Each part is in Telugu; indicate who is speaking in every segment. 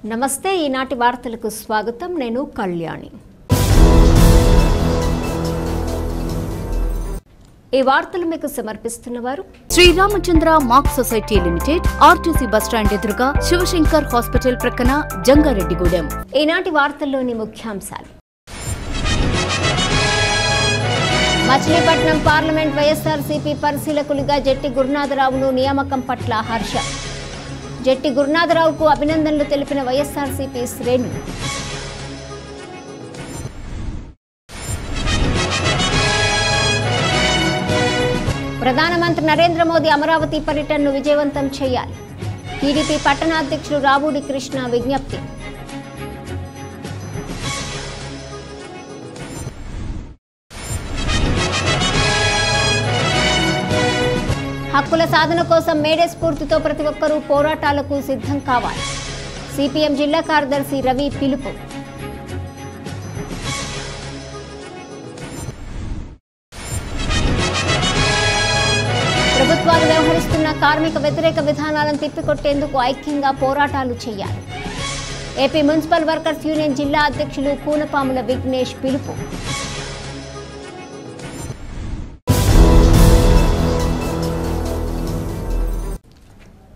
Speaker 1: నమస్తే ఈనాటి వార్తలకు స్వాగతం నేను కళ్యాణి ఈ వార్తలు మీకు సమర్పిస్తున్నవారు
Speaker 2: Sriramachandra mark society limited RTC bus stand ఎదురుగా శివశంకర్ హాస్పిటల్ ప్రక్కన జంగారెడ్డిగూడెం
Speaker 1: ఈనాటి వార్తల్లోని ముఖ్యాంశాలు మచిలీపట్నం పార్లమెంట్ వైఎస్ఆర్సీపీ పరిశీలకులుగా జట్టి గురునాథరావును నియామకం పట్ల హర్షం జట్టి గురునాథరావుకు అభినందనలు తెలిపిన వైఎస్ఆర్సీపీ శ్రేణులు ప్రధానమంత్రి నరేంద్ర మోదీ అమరావతి పర్యటనను విజయవంతం చేయాలి టీడీపీ పట్టణాధ్యక్షులు రావూడి కృష్ణ విజ్ఞప్తి హక్కుల సాధన కోసం మేడే స్ఫూర్తితో ప్రతి ఒక్కరూ పోరాటాలకు సిద్ధం కావాలి సిపిఎం జిల్లా కార్యదర్శి రవి పిలుపు ప్రభుత్వాలు వ్యవహరిస్తున్న కార్మిక వ్యతిరేక విధానాలను తిప్పికొట్టేందుకు ఐక్యంగా పోరాటాలు చేయాలి ఏపీ మున్సిపల్ వర్కర్స్ యూనియన్ జిల్లా అధ్యక్షులు కూనపాముల విఘ్నేష్ పిలుపు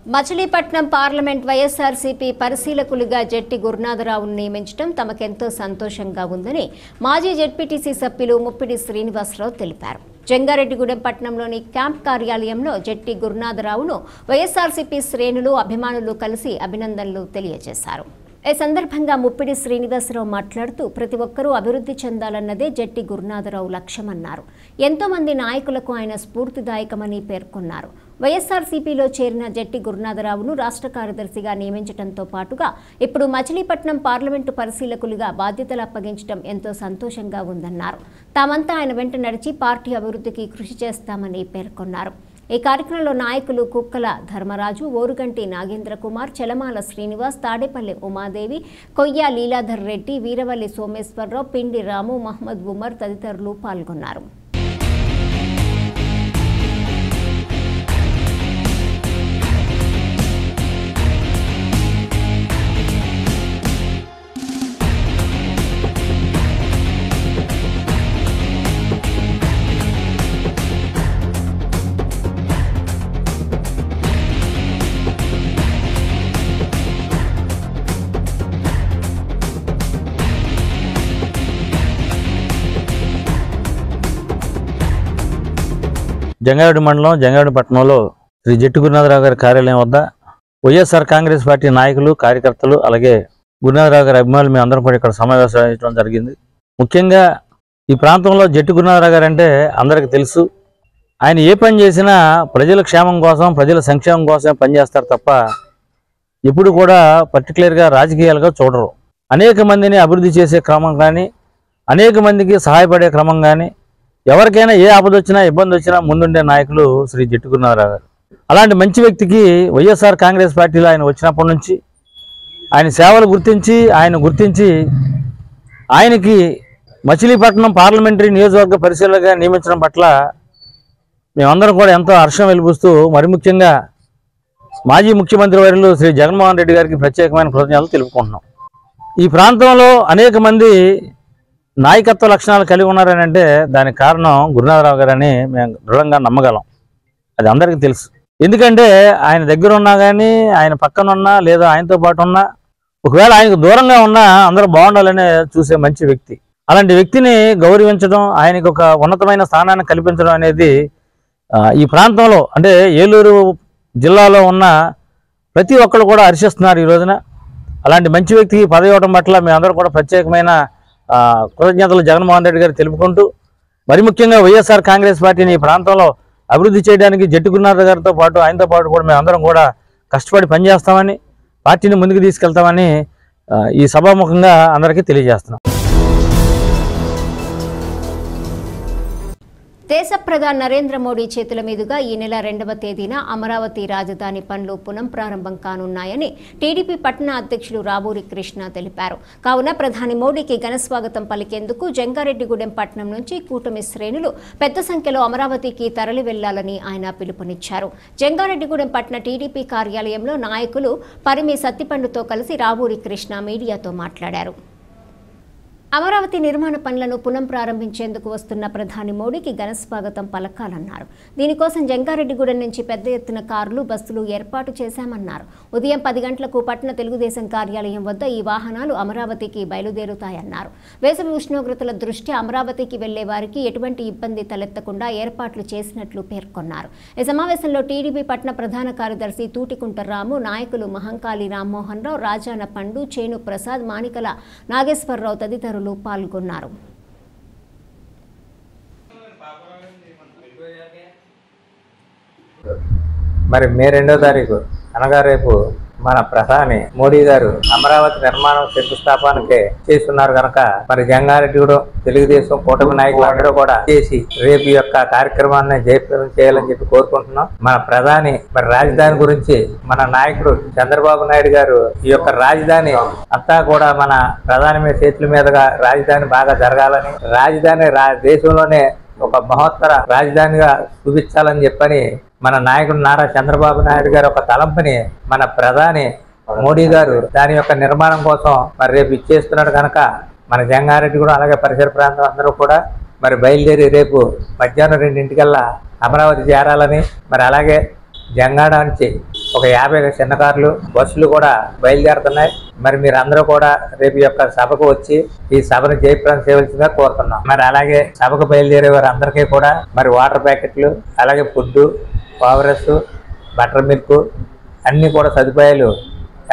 Speaker 1: మచిలీపట్నం పార్లమెంట్ వైఎస్ఆర్సీపీ పరిశీలకులుగా జట్టి గురునాథరావును నియమించడం తమకెంతో సంతోషంగా ఉందని మాజీ జెడ్పీటీసీ సభ్యులు ముప్పిడి శ్రీనివాసరావు తెలిపారు జంగారెడ్డిగూడెం పట్టణంలోని క్యాంప్ కార్యాలయంలో జట్టి గురునాథరావును వైఎస్ఆర్సీపీ శ్రేణులు అభిమానులు కలిసి అభినందనలు తెలియజేశారు ఈ సందర్భంగా ముప్పిడి శ్రీనివాసరావు మాట్లాడుతూ ప్రతి ఒక్కరూ అభివృద్ధి చెందాలన్నదే జట్టి గురునాథరావు లక్ష్యమన్నారు ఎంతో మంది నాయకులకు ఆయన స్ఫూర్తిదాయకమని పేర్కొన్నారు వైఎస్ఆర్సీపీలో చేరిన జట్టి గురునాథరావును రాష్ట్ర కార్యదర్శిగా నియమించడంతో పాటుగా ఇప్పుడు మచిలీపట్నం పార్లమెంటు పరిశీలకులుగా బాధ్యతలు అప్పగించడం ఎంతో సంతోషంగా ఉందన్నారు తామంతా ఆయన వెంట నడిచి పార్టీ అభివృద్ధికి కృషి చేస్తామని పేర్కొన్నారు ఈ కార్యక్రమంలో నాయకులు కుక్కల ధర్మరాజు ఓరుగంటి నాగేంద్ర కుమార్ చలమాల శ్రీనివాస్ తాడేపల్లి ఉమాదేవి కొయ్య లీలాధర్ రెడ్డి వీరవల్లి సోమేశ్వరరావు పిండి రాము మహమ్మద్ ఉమర్ తదితరులు పాల్గొన్నారు
Speaker 3: జంగారెడ్డి మండలం జంగారెడ్డి పట్టణంలో శ్రీ జట్టి గురునాథరావు గారి కార్యాలయం వద్ద వైఎస్ఆర్ కాంగ్రెస్ పార్టీ నాయకులు కార్యకర్తలు అలాగే గురునాథరావు గారి అభిమానులు మేము అందరం కూడా ఇక్కడ సమావేశం జరిగింది ముఖ్యంగా ఈ ప్రాంతంలో జట్టి గురునాథరావు గారు అంటే అందరికీ తెలుసు ఆయన ఏ పని చేసినా ప్రజల క్షేమం కోసం ప్రజల సంక్షేమం కోసమే పనిచేస్తారు తప్ప ఎప్పుడు కూడా పర్టికులర్గా రాజకీయాలుగా చూడరు అనేక మందిని అభివృద్ధి చేసే క్రమం కానీ అనేక మందికి సహాయపడే క్రమం కానీ ఎవరికైనా ఏ ఆపద వచ్చినా ఇబ్బంది వచ్చినా ముందుండే నాయకులు శ్రీ జట్టి గురునాథరావు గారు అలాంటి మంచి వ్యక్తికి వైఎస్ఆర్ కాంగ్రెస్ పార్టీలో ఆయన వచ్చినప్పటి నుంచి ఆయన సేవలు గుర్తించి ఆయనకి మచిలీపట్నం పార్లమెంటరీ నియోజకవర్గ పరిశీలకులుగా నియమించడం పట్ల మేమందరం కూడా ఎంతో హర్షం వెలిపిస్తూ మరి ముఖ్యంగా మాజీ ముఖ్యమంత్రి వర్యులు శ్రీ జగన్మోహన్ రెడ్డి గారికి ప్రత్యేకమైన కృతజ్ఞతలు తెలుపుకుంటున్నాం ఈ ప్రాంతంలో అనేక మంది నాయకత్వ లక్షణాలు కలిగి ఉన్నారని అంటే దానికి కారణం గురునాథరావు గారని మేము దృఢంగా నమ్మగలం అది అందరికీ తెలుసు ఎందుకంటే ఆయన దగ్గర ఉన్నా కానీ ఆయన పక్కన ఉన్నా లేదా ఆయనతో పాటు ఉన్నా ఒకవేళ ఆయనకు దూరంగా ఉన్నా అందరూ బాగుండాలనే చూసే మంచి వ్యక్తి అలాంటి వ్యక్తిని గౌరవించడం ఆయనకు ఒక ఉన్నతమైన స్థానాన్ని కల్పించడం అనేది ఈ ప్రాంతంలో అంటే ఏలూరు జిల్లాలో ఉన్న ప్రతి ఒక్కరు కూడా హర్షిస్తున్నారు ఈ రోజున అలాంటి మంచి వ్యక్తికి పదవి ఇవ్వడం పట్ల మేమందరూ కూడా ప్రత్యేకమైన కృతజ్ఞతలు జగన్మోహన్ రెడ్డి గారు తెలుపుకుంటూ మరి ముఖ్యంగా వైఎస్ఆర్ కాంగ్రెస్ పార్టీని ఈ ప్రాంతంలో అభివృద్ధి చేయడానికి జట్టి గురునాథరావు గారితో పాటు ఆయనతో పాటు కూడా మేమందరం కూడా కష్టపడి పనిచేస్తామని పార్టీని ముందుకు తీసుకెళ్తామని ఈ సభాముఖంగా అందరికీ తెలియజేస్తున్నాం
Speaker 1: దేశ ప్రధాని నరేంద్ర మోడీ చేతుల మీదుగా ఈ నెల 2వ తేదీన అమరావతి రాజధాని పనులు పునఃప్రారంభం కానున్నాయని టీడీపీ పట్టణ అధ్యక్షులు రావూరి కృష్ణ తెలిపారు. కావున ప్రధాని మోడీకి ఘనస్వాగతం పలికేందుకు జంగారెడ్డిగూడెం పట్టణం నుంచి కూటమి శ్రేణులు పెద్ద సంఖ్యలో అమరావతికి తరలి వెళ్లాలని ఆయన పిలుపునిచ్చారు. జంగారెడ్డిగూడెం పట్టణ టీడీపీ కార్యాలయంలో నాయకులు పరిమి సత్తిపండుతో కలిసి రావూరి కృష్ణ మీడియాతో మాట్లాడారు. అమరావతి నిర్మాణ పనులను పునఃప్రారంభించేందుకు వస్తున్న ప్రధాని మోడీకి ఘనస్వాగతం పలకాలన్నారు. దీనికోసం జంగారెడ్డిగూడెం నుంచి పెద్ద ఎత్తున కార్లు, బస్సులు ఏర్పాటు చేశామన్నారు. ఉదయం 10 గంటలకు పట్టణ తెలుగుదేశం కార్యాలయం వద్ద ఈ వాహనాలు అమరావతికి బయలుదేరుతాయన్నారు. వేసవి ఉష్ణోగ్రతల దృష్ట్యా అమరావతికి వెళ్లే వారికి ఎటువంటి ఇబ్బంది తలెత్తకుండా ఏర్పాట్లు చేసినట్లు పేర్కొన్నారు. ఈ సమావేశంలో టీడీపీ పట్టణ ప్రధాన కార్యదర్శి తూటికుంట రాము, నాయకులు మహంకాళి రామ్మోహన్ రావు, రాజాన పండు, చేను ప్రసాద్, మాణికల నాగేశ్వరరావు తదితరులు పాల్గొన్నారు.
Speaker 4: మరి మే 2వ తారీఖు అనగా రేపు మన ప్రధాని మోడీ గారు అమరావతి నిర్మాణం శంకుస్థాపనకే చేస్తున్నారు కనుక మరి జంగారెడ్డిగూడెం తెలుగుదేశం కూటమి నాయకులు అందరూ కూడా చేసి రేపు ఈ యొక్క కార్యక్రమాన్ని జయప్రదం చేయాలని చెప్పి కోరుకుంటున్నాం. మన ప్రధాని మరి రాజధాని గురించి మన నాయకుడు చంద్రబాబు నాయుడు గారు ఈ యొక్క రాజధాని అంతా కూడా మన ప్రధాని చేతుల మీదుగా రాజధాని బాగా జరగాలని, రాజధాని దేశంలోనే ఒక మహోత్తర రాజధానిగా చూపించాలని చెప్పని మన నాయకుడు నారా చంద్రబాబు నాయుడు గారు ఒక తలంపుని మన ప్రధాని మోడీ గారు దాని యొక్క నిర్మాణం కోసం మరి రేపు ఇచ్చేస్తున్నాడు కనుక మన జంగారెడ్డి కూడా అలాగే పరిసర ప్రాంతం అందరూ కూడా మరి బయలుదేరి రేపు మధ్యాహ్నం 2 అమరావతి చేరాలని, మరి అలాగే జంగాడ నుంచి ఒక 50 చిన్న కార్లు, బస్సులు కూడా బయలుదేరుతున్నాయి. మరి మీరు అందరూ కూడా రేపు యొక్క సభకు వచ్చి ఈ సభను జయప్రదం చేయవలసిందిగా కోరుతున్నాం. మరి అలాగే సభకు బయలుదేరే వారు అందరికీ కూడా మరి వాటర్ ప్యాకెట్లు, అలాగే ఫుడ్, పవర్స్, బటర్ మిల్క్ అన్నీ కూడా సదుపాయాలు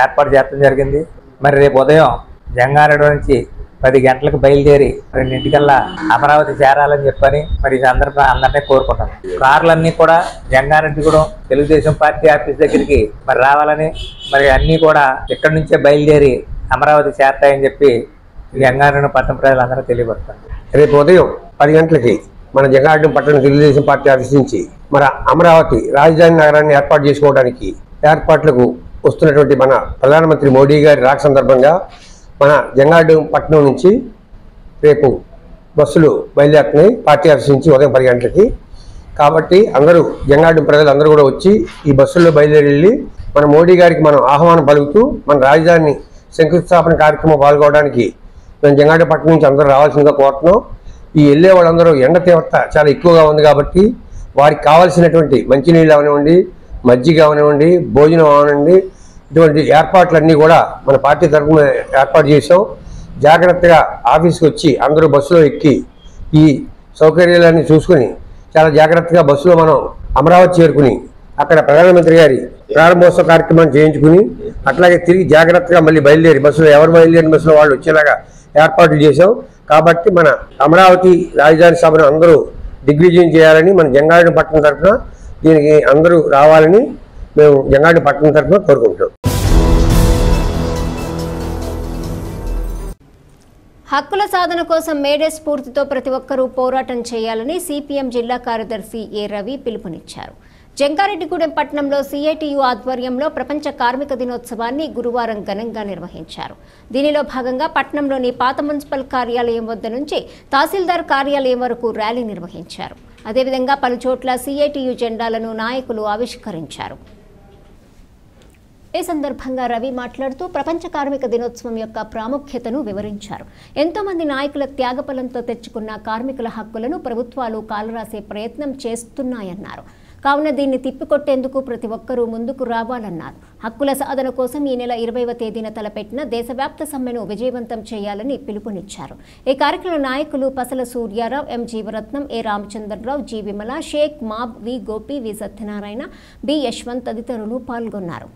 Speaker 4: ఏర్పాటు చేయడం జరిగింది. మరి రేపు ఉదయం జంగారెడ్డి నుంచి 10 గంటలకు బయలుదేరి 2 అమరావతి చేరాలని చెప్పని మరి అందరినీ కోరుకుంటాం. కార్లన్నీ కూడా జంగారెడ్డిగూడెం తెలుగుదేశం పార్టీ ఆఫీస్ దగ్గరికి మరి రావాలని, మరి అన్నీ కూడా ఇక్కడి నుంచే బయలుదేరి అమరావతి చేరతాయని చెప్పి జంగారెడ్డి పట్టణ ప్రజలందరూ తెలియబడుతుంది.
Speaker 5: రేపు ఉదయం 10 గంటలకి మన జంగారెడ్డి పట్టణ తెలుగుదేశం పార్టీ ఆఫీస్ నుంచి మన అమరావతి రాజధాని నగరాన్ని ఏర్పాటు చేసుకోవడానికి ఏర్పాట్లకు వస్తున్నటువంటి మన ప్రధానమంత్రి మోడీ గారి రాక సందర్భంగా మన జంగారెడ్డి పట్టణం నుంచి రేపు బస్సులు బయలుదేరుతున్నాయి పార్టీ ఆఫీస్ నుంచి ఉదయం 10 గంటలకి. కాబట్టి అందరూ జంగారెడ్డి ప్రజలు అందరూ కూడా వచ్చి ఈ బస్సుల్లో బయలుదేరి మన మోడీ గారికి మనం ఆహ్వానం పలుకుతూ మన రాజధాని శంకుస్థాపన కార్యక్రమం పాల్గొనడానికి మేము జంగారెడ్డి పట్టణం నుంచి అందరూ రావాల్సిందిగా కోరుతున్నాం. ఈ వెళ్ళే వాళ్ళందరూ ఎండ తీవ్రత చాలా ఎక్కువగా ఉంది కాబట్టి వారికి కావాల్సినటువంటి మంచినీళ్ళు అవనివ్వండి, మజ్జిగ అవనివ్వండి, భోజనం అవనివ్వండి, ఇటువంటి ఏర్పాట్లన్నీ కూడా మన పార్టీ తరఫున ఏర్పాటు చేసాం. జాగ్రత్తగా ఆఫీస్కి వచ్చి అందరూ బస్సులో ఎక్కి ఈ సౌకర్యాలన్నీ చూసుకుని చాలా జాగ్రత్తగా బస్సులో మనం అమరావతి చేరుకుని అక్కడ ప్రధానమంత్రి గారి ప్రారంభోత్సవ కార్యక్రమాన్ని చేయించుకుని అట్లాగే తిరిగి జాగ్రత్తగా మళ్ళీ బయలుదేరి బస్సులో ఎవరు బయలుదేరిన బస్సులో వాళ్ళు వచ్చేలాగా ఏర్పాట్లు చేసాం. కాబట్టి మన అమరావతి రాజధాని సభను అందరూ దిగ్విజయం చేయాలని మన జంగారెడ్డి పట్టణం తరఫున దీనికి అందరూ రావాలని మేము జంగారెడ్డి పట్టణం తరఫున కోరుకుంటున్నాం.
Speaker 1: హక్కుల సాధన కోసం మేడే స్ఫూర్తితో ప్రతి ఒక్కరూ పోరాటం చేయాలని సిపిఎం జిల్లా కార్యదర్శి ఏ రవి పిలుపునిచ్చారు. జంగారెడ్డిగూడెం పట్టణంలో సిఐటియు ఆధ్వర్యంలో ప్రపంచ కార్మిక దినోత్సవాన్ని గురువారం ఘనంగా నిర్వహించారు. దీనిలో భాగంగా పట్టణంలోని పాత మున్సిపల్ కార్యాలయం వద్ద నుంచి తహసీల్దార్ కార్యాలయం వరకు ర్యాలీ నిర్వహించారు. అదేవిధంగా పలుచోట్ల సిఐటియు జెండాలను నాయకులు ఆవిష్కరించారు. ఈ సందర్భంగా రవి మాట్లాడుతూ ప్రపంచ కార్మిక దినోత్సవం యొక్క ప్రాముఖ్యతను వివరించారు. ఎంతో మంది నాయకుల త్యాగఫలంతో తెచ్చుకున్న కార్మికుల హక్కులను ప్రభుత్వాలు కాలరాసే ప్రయత్నం చేస్తున్నాయన్నారు. కావున దీన్ని తిప్పికొట్టేందుకు ప్రతి ఒక్కరూ ముందుకు రావాలన్నారు. హక్కుల సాధన కోసం ఈ నెల 20వ తేదీన తలపెట్టిన దేశవ్యాప్త సమ్మెను విజయవంతం చేయాలని పిలుపునిచ్చారు. ఈ కార్యక్రమ నాయకులు పసల సూర్యారావు, ఎం జీవరత్నం, ఏ రామచంద్రరావు, జి విమల, షేక్ మాబ్, వి గోపి, వి సత్యనారాయణ, బి యశ్వంత్ తదితరులు పాల్గొన్నారు.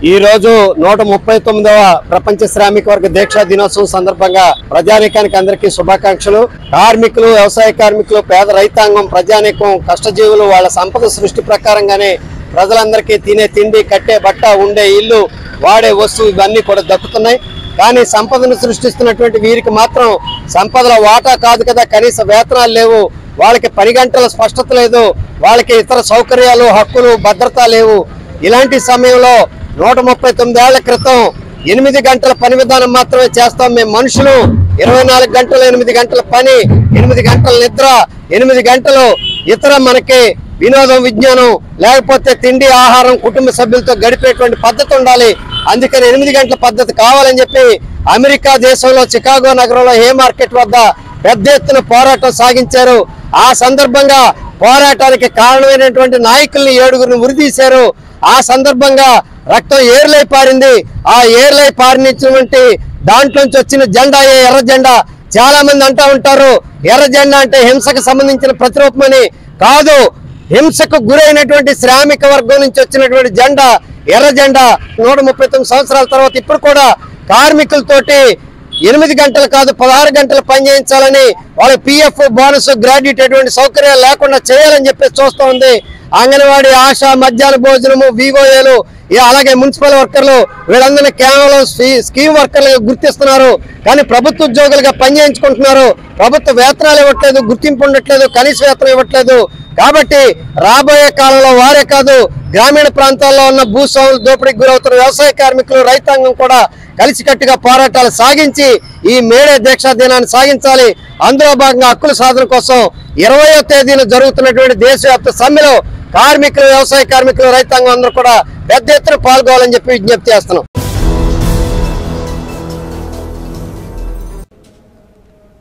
Speaker 6: ఈ రోజు 139వ ప్రపంచ శ్రామిక వర్గ దీక్షా దినోత్సవం సందర్భంగా ప్రజానీకానికి అందరికీ శుభాకాంక్షలు. కార్మికులు, వ్యవసాయ కార్మికులు, పేద రైతాంగం, ప్రజానీకం, కష్టజీవులు వాళ్ళ సంపద సృష్టి ప్రకారంగానే ప్రజలందరికీ తినే తిండి, కట్టే బట్ట, ఉండే ఇల్లు, వాడే వస్తువు ఇవన్నీ కూడా దక్కుతున్నాయి. కానీ సంపదను సృష్టిస్తున్నటువంటి వీరికి మాత్రం సంపదల వాటా కాదు కదా, కనీస వేతనాలు లేవు, వాళ్ళకి పని గంటల స్పష్టత లేదు, వాళ్ళకి ఇతర సౌకర్యాలు, హక్కులు, భద్రత లేవు. ఇలాంటి సమయంలో 139 ఏళ్ల క్రితం 8 గంటల పని విధానం మాత్రమే చేస్తాం మేము మనుషులు. 24 గంటలు 8 గంటల పని, 8 గంటల నిద్ర, 8 గంటలు ఇతర మనకి వినోదం, విజ్ఞానం, లేకపోతే తిండి, ఆహారం, కుటుంబ సభ్యులతో గడిపేటువంటి పద్ధతి ఉండాలి. అందుకని 8 గంటల పద్ధతి కావాలని చెప్పి అమెరికా దేశంలో చికాగో నగరంలో హే మార్కెట్ వద్ద పెద్ద ఎత్తున పోరాటం సాగించారు. ఆ సందర్భంగా పోరాటానికి కారణమైనటువంటి నాయకుల్ని 7గురిని ఉరితీశారు. ఆ సందర్భంగా రక్తం ఏర్లై పారింది. ఆ ఏర్లై పారినటువంటి దాంట్లోంచి వచ్చిన జెండా ఎర్ర జెండా. చాలా మంది అంటూ ఉంటారు ఎర్ర జెండా అంటే హింసకు సంబంధించిన ప్రతిరూపమని. కాదు, హింసకు గురైనటువంటి శ్రామిక వర్గం నుంచి వచ్చినటువంటి జెండా ఎర్ర జెండా. 139 సంవత్సరాల తర్వాత ఇప్పుడు కూడా కార్మికులతోటి 8 గంటలు కాదు 16 గంటలు పనిచేయించాలని, వాళ్ళ పిఎఫ్, బోనస్, గ్రాడ్యుయేట్ అటువంటి సౌకర్యాలు లేకుండా చేయాలని చెప్పేసి చూస్తూ ఉంది. అంగన్వాడీ, ఆశా, మధ్యాహ్న భోజనము, వివోఏలు, అలాగే మున్సిపల్ వర్కర్లు వీళ్ళందరినీ కేవలం స్కీమ్ వర్కర్లుగా గుర్తిస్తున్నారు. కానీ ప్రభుత్వ ఉద్యోగులుగా పనిచేయించుకుంటున్నారు. ప్రభుత్వ వేతనాలు ఇవ్వట్లేదు, గుర్తింపు ఉండట్లేదు, కనీస వేతనం ఇవ్వట్లేదు. కాబట్టి రాబోయే కాలంలో వారే కాదు, గ్రామీణ ప్రాంతాల్లో ఉన్న భూస్వాములు దోపిడీకి గురవుతున్న వ్యవసాయ కార్మికులు, రైతాంగం కూడా కలిసికట్టుగా పోరాటాలు సాగించి ఈ మేడే దీక్షా దినాన్ని సాగించాలి. అందులో భాగంగా హక్కుల సాధన కోసం 20వ తేదీన జరుగుతున్నటువంటి దేశవ్యాప్త సమ్మెలో కార్మికులు, వ్యవసాయ కార్మికులు, రైతాంగం అందరూ కూడా పెద్ద ఎత్తున పాల్గొవాలని చెప్పి విజ్ఞప్తి చేస్తున్నాం.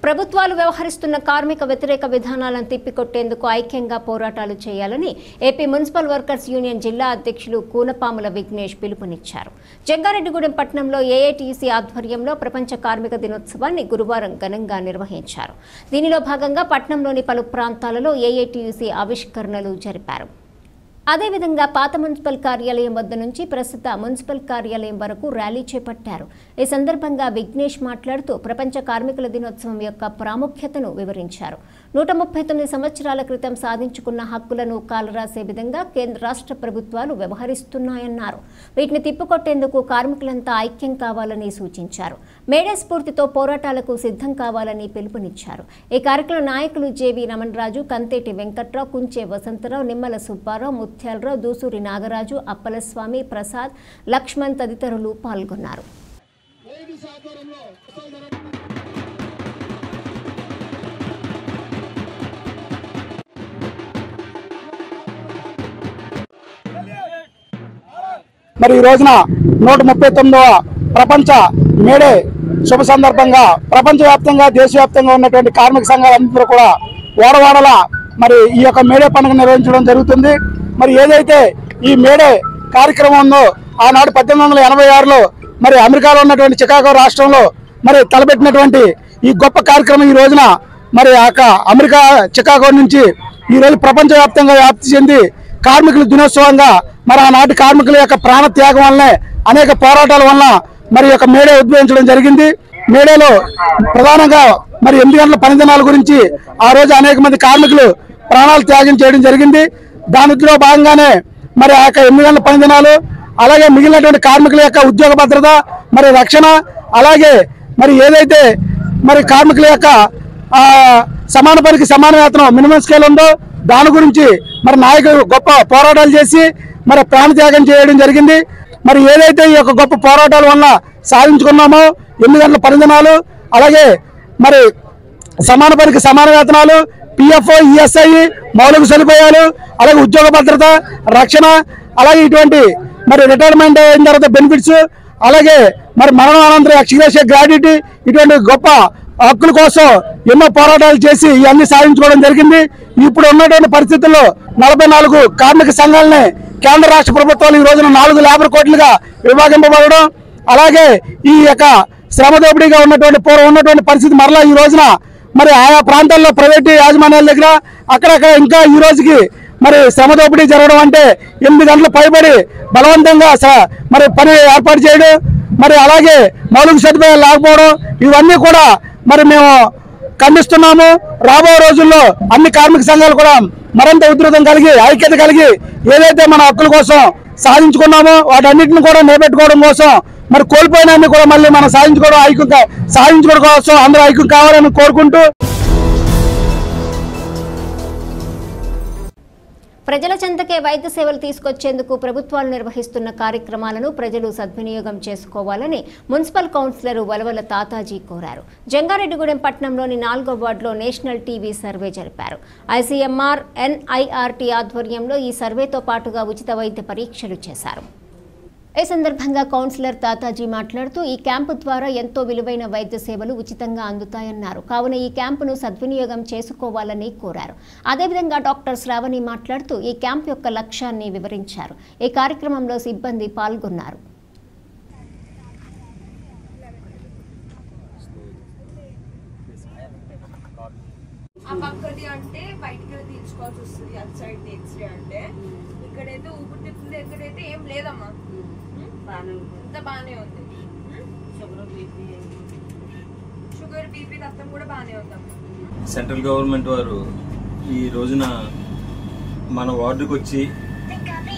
Speaker 1: ప్రభుత్వాలు వ్యవహరిస్తున్న కార్మిక వ్యతిరేక విధానాలను తిప్పికొట్టేందుకు ఐక్యంగా పోరాటాలు చేయాలని ఏపీ మున్సిపల్ వర్కర్స్ యూనియన్ జిల్లా అధ్యక్షులు కూనపాముల విఘ్నేష్ పిలుపునిచ్చారు. జంగారెడ్డిగూడెం పట్టణంలో ఏఐటీయూసీ ఆధ్వర్యంలో ప్రపంచ కార్మిక దినోత్సవాన్ని గురువారం ఘనంగా నిర్వహించారు. దీనిలో భాగంగా పట్టణంలోని పలు ప్రాంతాలలో ఏఐటీయూసీ ఆవిష్కరణలు జరిపారు. అదేవిధంగా పాత మున్సిపల్ కార్యాలయం వద్ద నుంచి ప్రస్తుత మున్సిపల్ కార్యాలయం వరకు ర్యాలీ చేపట్టారు. ఈ సందర్భంగా విఘ్నేష్ మాట్లాడుతూ ప్రపంచ కార్మికుల దినోత్సవం యొక్క ప్రాముఖ్యతను వివరించారు. 139 సంవత్సరాల క్రితం సాధించుకున్న హక్కులను కాలరాసే విధంగా కేంద్ర రాష్ట్ర ప్రభుత్వాలు వ్యవహరిస్తున్నాయన్నారు. వీటిని తిప్పికొట్టేందుకు కార్మికులంతా ఐక్యం కావాలని సూచించారు. మేడే స్ఫూర్తితో పోరాటాలకు సిద్ధం కావాలని పిలుపునిచ్చారు. ఈ కార్యక్రమ నాయకులు జేవి రమణరాజు, కంతేటి వెంకట్రావు, కుంచే వసంతరావు, నిమ్మల సుబ్బారావు, ముత్యాలరావు, దూసూరి నాగరాజు, అప్పలస్వామి, ప్రసాద్, లక్ష్మణ్ తదితరులు పాల్గొన్నారు.
Speaker 7: మరి ఈ రోజున 139వ ప్రపంచ మేడే శుభ సందర్భంగా ప్రపంచవ్యాప్తంగా, దేశవ్యాప్తంగా ఉన్నటువంటి కార్మిక సంఘాలందరూ కూడా వాడవాడలా మరి ఈ యొక్క మేడే పండుగ నిర్వహించడం జరుగుతుంది. మరి ఏదైతే ఈ మేడే కార్యక్రమం ఉందో ఆనాడు 1886లో మరి అమెరికాలో ఉన్నటువంటి చికాగో రాష్ట్రంలో మరి తలపెట్టినటువంటి ఈ గొప్ప కార్యక్రమం ఈ రోజున మరి అమెరికా చికాగో నుంచి ఈ రోజు ప్రపంచవ్యాప్తంగా వ్యాప్తి చెంది కార్మికుల దినోత్సవంగా మరి ఆనాటి కార్మికుల యొక్క ప్రాణ త్యాగం వల్లనే, అనేక పోరాటాల వల్ల మరి యొక్క మేడే ఉద్భవించడం జరిగింది. మేడేలో ప్రధానంగా మరి 8 గంటల పని దినాల గురించి ఆ రోజు అనేక మంది కార్మికులు ప్రాణాలు త్యాగం చేయడం జరిగింది. దానిలో భాగంగానే మరి ఆ యొక్క 8 గంటల పని దినాలు, అలాగే మిగిలినటువంటి కార్మికుల యొక్క ఉద్యోగ భద్రత, మరి రక్షణ, అలాగే మరి ఏదైతే మరి కార్మికుల యొక్క సమాన పనికి సమాన వేతనం మినిమం స్కేల్ ఉందో దాని గురించి మరి నాయకులు గొప్ప పోరాటాలు చేసి మరి ప్రాణత్యాగం చేయడం జరిగింది. మరి ఏదైతే ఈ యొక్క గొప్ప పోరాటాల వల్ల సాధించుకున్నామో 8 గంటల పని దినాలు, అలాగే మరి సమాన పనికి సమాన వేతనాలు, పిఎఫ్, ఈఎస్ఐ, మౌలిక సదుపాయాలు, అలాగే ఉద్యోగ భద్రత, రక్షణ, అలాగే ఇటువంటి మరి రిటైర్మెంట్ అయిన తర్వాత బెనిఫిట్స్, అలాగే మరి మరణానంతరం ఎక్స్గ్రేషియా, గ్రాడ్యుటీ, ఇటువంటి గొప్ప హక్కుల కోసం ఎన్నో పోరాటాలు చేసి ఇవన్నీ సాధించుకోవడం జరిగింది. ఇప్పుడు ఉన్నటువంటి పరిస్థితుల్లో 44 కార్మిక సంఘాలని కేంద్ర రాష్ట్ర ప్రభుత్వాలు ఈ రోజున 4 లేబర్ కోట్లుగా విభాగింపబడడం, అలాగే ఈ యొక్క శ్రమ దోపిడీగా ఉన్నటువంటి పూర్వం ఉన్నటువంటి పరిస్థితి మరలా ఈ రోజున మరి ఆయా ప్రాంతాల్లో ప్రైవేటు యాజమాన్యాల దగ్గర అక్కడక్కడ ఇంకా ఈ రోజుకి మరి శ్రమ దోపిడీ జరగడం అంటే 8 గంటలు పైబడి బలవంతంగా మరి పని ఏర్పాటు చేయడం, మరి అలాగే మౌలిక సదుపాయాలు లేకపోవడం, ఇవన్నీ కూడా మరి మేము ఖండిస్తున్నాము. రాబోయే రోజుల్లో అన్ని కార్మిక సంఘాలు కూడా మరింత ఉధృతం కలిగి ఐక్యత కలిగి ఏదైతే మన హక్కుల కోసం సాధించుకున్నామో వాటన్నిటిని కూడా నిలబెట్టుకోవడం కోసం, మరి కోల్పోయినాన్ని కూడా మళ్ళీ మనం సాధించుకోవడం కోసం అందరూ ఐక్యం కావాలని కోరుకుంటూ
Speaker 1: ప్రజల చెంతకే వైద్య సేవలు తీసుకొచ్చేందుకు ప్రభుత్వాలు నిర్వహిస్తున్న కార్యక్రమాలను ప్రజలు సద్వినియోగం చేసుకోవాలని మున్సిపల్ కౌన్సిలర్ వలవల తాతాజీ కోరారు. జంగారెడ్డిగూడెం పట్టణంలోని 4వ వార్డులో నేషనల్ టీవీ సర్వే జరిపారు. ఐసీఎంఆర్ ఎన్ఐఆర్టీ ఆధ్వర్యంలో ఈ సర్వేతో పాటుగా ఉచిత వైద్య పరీక్షలు చేశారు. ఈ సందర్భంగా కౌన్సిలర్ తాతాజీ మాట్లాడుతూ ఈ క్యాంపు ద్వారా ఎంతో విలువైన వైద్య సేవలు ఉచితంగా అందుతాయన్నారు. కావున ఈ క్యాంపును సద్వినియోగం చేసుకోవాలని కోరారు. అదేవిధంగా డాక్టర్ శ్రావణి మాట్లాడుతూ ఈ క్యాంప్ యొక్క లక్ష్యాన్ని వివరించారు. ఈ కార్యక్రమంలో సిబ్బంది పాల్గొన్నారు.
Speaker 8: ఇక్కడైతే ఊపిరితిత్తులు ఎక్కడైతే ఏం లేదమ్మా, అంత బాగానే ఉంది. షుగర్ బీపీ రక్తం కూడా బాగానే ఉందమ్మా.
Speaker 9: సెంట్రల్ గవర్నమెంట్ వారు ఈ రోజున మన వార్డుకు వచ్చి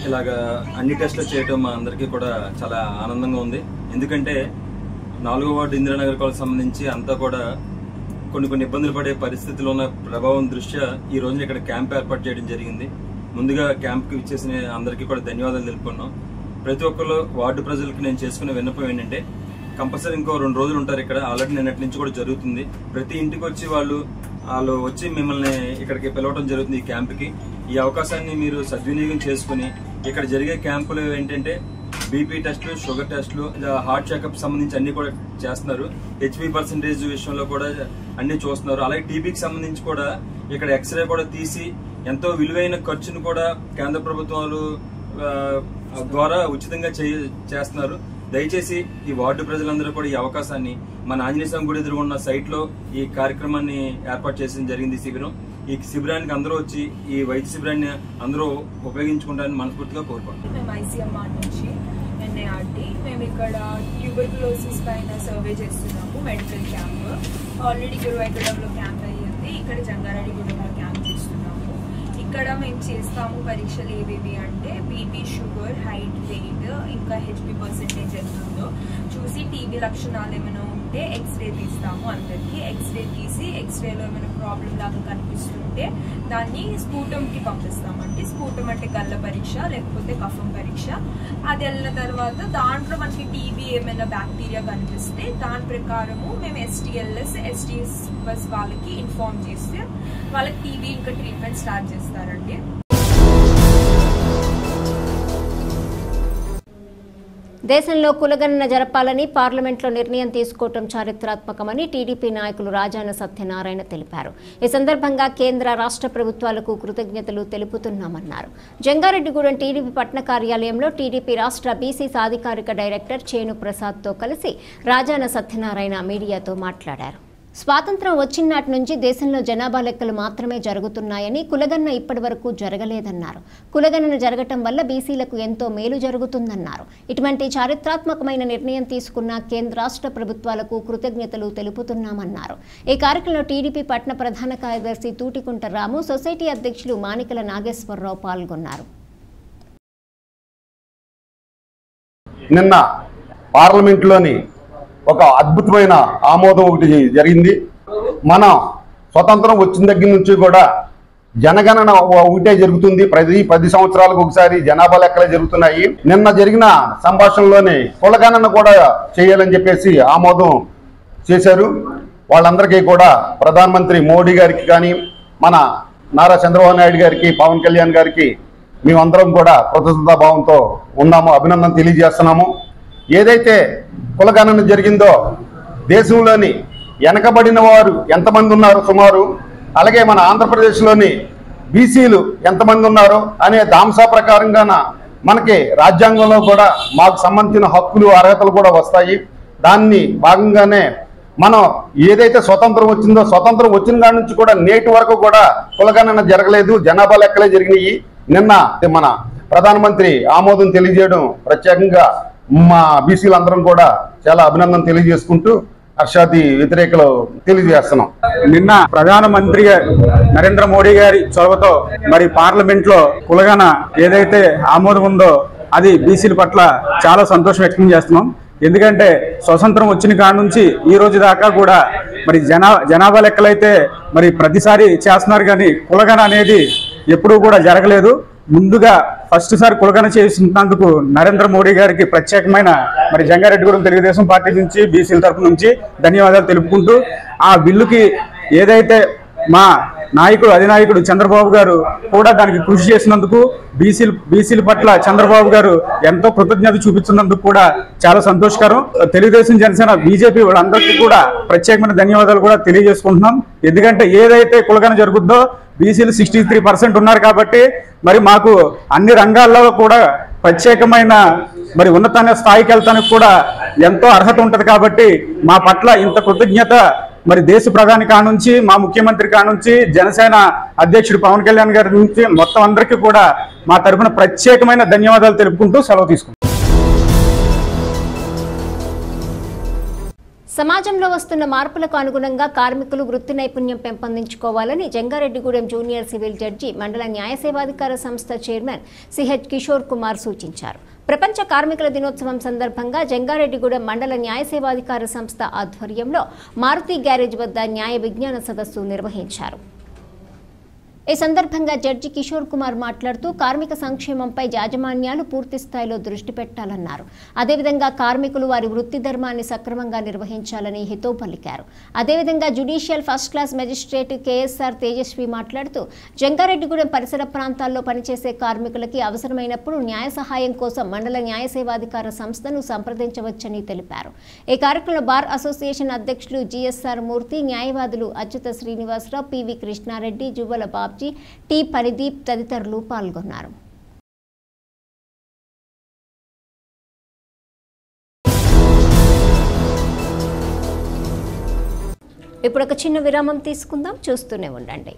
Speaker 9: ఇలాగా అన్ని టెస్టులు చేయడం మా అందరికీ కూడా చాలా ఆనందంగా ఉంది. ఎందుకంటే 4వ వార్డు ఇందిరానగర్ కాలనీకి సంబంధించి అంతా కూడా కొన్ని ఇబ్బందులు పడే పరిస్థితులు ఉన్న ప్రభావం దృష్ట్యా ఈ రోజున ఇక్కడ క్యాంప్ ఏర్పాటు చేయడం జరిగింది. ముందుగా క్యాంప్కి ఇచ్చేసిన అందరికీ కూడా ధన్యవాదాలు తెలుపుకున్నాం. ప్రతి ఒక్కరు వార్డు ప్రజలకు నేను చేసుకునే విన్నపం ఏంటంటే కంపల్సరీ ఇంకో 2 రోజులు ఉంటారు ఇక్కడ. ఆల్రెడీ నిన్నటి నుంచి కూడా జరుగుతుంది. ప్రతి ఇంటికి వచ్చి వాళ్ళు వచ్చి మిమ్మల్ని ఇక్కడికి పిలవడం జరుగుతుంది ఈ క్యాంప్కి. ఈ అవకాశాన్ని మీరు సద్వినియోగం చేసుకుని ఇక్కడ జరిగే క్యాంపులు ఏంటంటే బీపీ టెస్టులు, షుగర్ టెస్టులు, హార్ట్ చెకప్ సంబంధించి అన్ని కూడా చేస్తున్నారు. హెచ్బీ పర్సెంటేజ్ విషయంలో కూడా అన్ని చూస్తున్నారు. అలాగే టీబీకి సంబంధించి కూడా ఇక్కడ ఎక్స్రే కూడా తీసి ఎంతో విలువైన ఖర్చును కూడా కేంద్ర ప్రభుత్వాలు ద్వారా ఉచితంగా చేస్తున్నారు. దయచేసి ఈ వార్డు ప్రజలందరూ కూడా ఈ అవకాశాన్ని మన ఆంజనేయ స్వామి గుడి ఎదురుగా ఉన్న సైట్ లో ఈ కార్యక్రమాన్ని ఏర్పాటు చేయడం జరిగింది. శిబిరం ఈ శిబిరానికి అందరూ వచ్చి ఈ వైద్య శిబిరాన్ని అందరూ ఉపయోగించుకుంటారని మనస్ఫూర్తిగా కోరుకుంటున్నాం.
Speaker 8: మేము ఐసీఎంఆర్ నుంచి ఎన్ఐఆర్టీ మేము ఇక్కడ ట్యూబర్కులోసిస్ పైన సర్వే చేస్తున్నాము. మెడికల్ క్యాంప్ ఆల్రెడీ గురువాయూరులో క్యాంప్ అయ్యింది. ఇక్కడ జంగారెడ్డిగూడెంలో క్యాంప్ చేస్తున్నాము. ఇక్కడ మేము చేస్తాము పరీక్షలు ఏవేవి అంటే బీపీ, షుగర్, హైట్, వెయిట్, ఇంకా హెచ్బీ పర్సెంటేజ్ ఎంత ఉందో చూసి టీబీ లక్షణాలు ఏమైనా ఉంటే ఎక్స్రే తీస్తాము. అందరికీ ఎక్స్రే తీసి ఎక్స్రేలో ఏమైనా ప్రాబ్లం లాగా కనిపిస్తుంటే దాన్ని స్ఫూటంకి పంపిస్తామండి. స్ఫూటం అంటే గల్ల పరీక్ష లేకపోతే కఫం పరీక్ష. అది వెళ్ళిన తర్వాత దాంట్లో మనకి టీబీ ఏమైనా బ్యాక్టీరియా కనిపిస్తే దాని ప్రకారము మేము ఎస్టీఎస్ బస్ వాళ్ళకి ఇన్ఫార్మ్ చేస్తే వాళ్ళకి టీబీ ఇంకా ట్రీట్మెంట్ స్టార్ట్ చేస్తారండి.
Speaker 1: దేశంలో కులగణన జరపాలని పార్లమెంట్లో నిర్ణయం తీసుకోవడం చారిత్రాత్మకమని టీడీపీ నాయకులు రాజాన సత్యనారాయణ తెలిపారు. ఈ సందర్భంగా కేంద్ర రాష్ట్ర ప్రభుత్వాలకు కృతజ్ఞతలు తెలుపుతున్నామన్నారు. జంగారెడ్డిగూడెం టీడీపీ పట్టణ కార్యాలయంలో టీడీపీ రాష్ట్ర బీసీ సాధికారిక డైరెక్టర్ చేను ప్రసాద్తో కలిసి రాజాన సత్యనారాయణ మీడియాతో మాట్లాడారు. స్వాతంత్రం వచ్చినాటి నుంచి దేశంలో జనాభా లెక్కలు మాత్రమే జరుగుతున్నాయని, కులగణన ఇప్పటి వరకు జరగలేదన్నారు. కులగణన జరగటం వల్ల బీసీలకు ఎంతో మేలు జరుగుతుందన్నారు. ఇటువంటి చారిత్రాత్మకమైన నిర్ణయం తీసుకున్న కేంద్ర రాష్ట్ర ప్రభుత్వాలకు కృతజ్ఞతలు తెలుపుతున్నామన్నారు. ఈ కార్యక్రమంలో టీడీపీ పట్టణ ప్రధాన కార్యదర్శి తూటికుంట రాము, సొసైటీ అధ్యక్షులు మానికల నాగేశ్వరరావు పాల్గొన్నారు.
Speaker 10: నిన్న పార్లమెంట్లోని ఒక అద్భుతమైన ఆమోదం ఒకటి జరిగింది. మన స్వతంత్రం వచ్చిన దగ్గర నుంచి కూడా జనగణన ఒకటే జరుగుతుంది. ప్రతి 10 సంవత్సరాలకు ఒకసారి జనాభా లెక్కలే జరుగుతున్నాయి. నిన్న జరిగిన సంభాషణలోనే కులగణన కూడా చేయాలని చెప్పేసి ఆమోదం చేశారు. వాళ్ళందరికీ కూడా ప్రధానమంత్రి మోడీ గారికి కానీ, మన నారా చంద్రబాబు నాయుడు గారికి, పవన్ కళ్యాణ్ గారికి మేమందరం కూడా కృతజ్ఞతాభావంతో ఉన్నాము, అభినందన తెలియజేస్తున్నాము. ఏదైతే కులగణన జరిగిందో దేశంలోని వెనకబడిన వారు ఎంతమంది ఉన్నారు సుమారు, అలాగే మన ఆంధ్రప్రదేశ్లోని బీసీలు ఎంతమంది ఉన్నారు అనే దాంసా ప్రకారంగాన మనకి రాజ్యాంగంలో కూడా మాకు సంబంధించిన హక్కులు, అర్హతలు కూడా వస్తాయి. దాన్ని భాగంగానే మనం ఏదైతే స్వతంత్రం వచ్చిందో, స్వతంత్రం వచ్చిన కాడి నుంచి కూడా నేటి వరకు కూడా కులగణన జరగలేదు, జనాభా లెక్కలే జరిగినాయి. నిన్న మన ప్రధానమంత్రి ఆమోదం తెలియజేయడం ప్రత్యేకంగా మా బీసీలందరం కూడా చాలా అభినందన తెలియజేసుకుంటూ హర్షాది వ్యతిరేకలు తెలియజేస్తున్నాం.
Speaker 7: నిన్న ప్రధానమంత్రి నరేంద్ర మోడీ గారి చొరవతో మరి పార్లమెంట్ లో కులగన ఏదైతే ఆమోదం ఉందో అది బీసీల పట్ల చాలా సంతోషం వ్యక్తం చేస్తున్నాం. ఎందుకంటే స్వతంత్రం వచ్చిన కాడ నుంచి ఈ రోజు దాకా కూడా మరి జనాభా లెక్కలైతే మరి ప్రతిసారి చేస్తున్నారు, కానీ కులగన అనేది ఎప్పుడూ కూడా జరగలేదు. ముందుగా ఫస్ట్ సారి కులగన చేసినందుకు నరేంద్ర మోడీ గారికి ప్రత్యేకమైన మరి జంగారెడ్డిగూడెం తెలుగుదేశం పార్టీ నుంచి బీసీల తరఫు నుంచి ధన్యవాదాలు తెలుపుకుంటూ, ఆ బిల్లుకి ఏదైతే మా నాయకుడు అధినాయకుడు చంద్రబాబు గారు కూడా దానికి కృషి చేసినందుకు బీసీల పట్ల చంద్రబాబు గారు ఎంతో కృతజ్ఞత చూపిస్తున్నందుకు కూడా చాలా సంతోషకరం. తెలుగుదేశం, జనసేన, బీజేపీ వాళ్ళందరికీ కూడా ప్రత్యేకమైన ధన్యవాదాలు కూడా తెలియజేసుకుంటున్నాం. ఎందుకంటే ఏదైతే కులగన జరుగుద్దో బీసీలు 63% ఉన్నారు కాబట్టి మరి మాకు అన్ని రంగాల్లో కూడా ప్రత్యేకమైన మరి ఉన్నతమైన స్థాయికి వెళ్తానికి కూడా ఎంతో అర్హత ఉంటుంది. కాబట్టి మా పట్ల ఇంత కృతజ్ఞత మరి దేశ ప్రధాని కానుంచి మా ముఖ్యమంత్రి కానుంచి జనసేన అధ్యక్షుడు పవన్ కళ్యాణ్ గారి నుంచి మొత్తం అందరికీ కూడా మా తరఫున ప్రత్యేకమైన ధన్యవాదాలు తెలుపుకుంటూ సెలవు తీసుకుంటాం.
Speaker 1: సమాజంలో వస్తున్న మార్పులకు అనుగుణంగా కార్మికులు వృత్తి నైపుణ్యం పెంపొందించుకోవాలని జంగారెడ్డిగూడెం జూనియర్ సివిల్ జడ్జి మండల న్యాయ సేవాధికార సంస్థ చైర్మన్ సిహెచ్ కిషోర్ కుమార్ సూచించారు. ప్రపంచ కార్మికుల దినోత్సవం సందర్భంగా జంగారెడ్డిగూడెం మండల న్యాయ సేవాధికార సంస్థ ఆధ్వర్యంలో మారుతి గ్యారేజ్ వద్ద న్యాయ విజ్ఞాన సదస్సు నిర్వహించారు. ఈ సందర్భంగా జడ్జి కిషోర్ కుమార్ మాట్లాడుతూ కార్మిక సంక్షేమంపై యాజమాన్యాలు పూర్తి స్థాయిలో దృష్టి పెట్టాలన్నారు. అదేవిధంగా కార్మికులు వారి వృత్తి ధర్మాన్ని సక్రమంగా నిర్వహించాలని హితవు పలికారు. అదేవిధంగా judicial first class magistrate KSR Tejaswi మాట్లాడుతూ జంగారెడ్డిగూడెం పరిసర ప్రాంతాల్లో పనిచేసే కార్మికులకి అవసరమైనప్పుడు న్యాయ సహాయం కోసం మండల న్యాయ సేవాధికార సంస్థను సంప్రదించవచ్చని తెలిపారు. ఈ కార్యక్రమంలో బార్ అసోసియేషన్ అధ్యక్షులు జిఎస్ఆర్ మూర్తి, న్యాయవాదులు అచ్యుత శ్రీనివాసరావు, పివి కృష్ణారెడ్డి, జువ్వల బాబ్జీ, టి పరిదీప్ తదితరులు పాల్గొన్నారు. ఇప్పుడు ఒక చిన్న విరామం తీసుకుందాం, చూస్తూనే ఉండండి.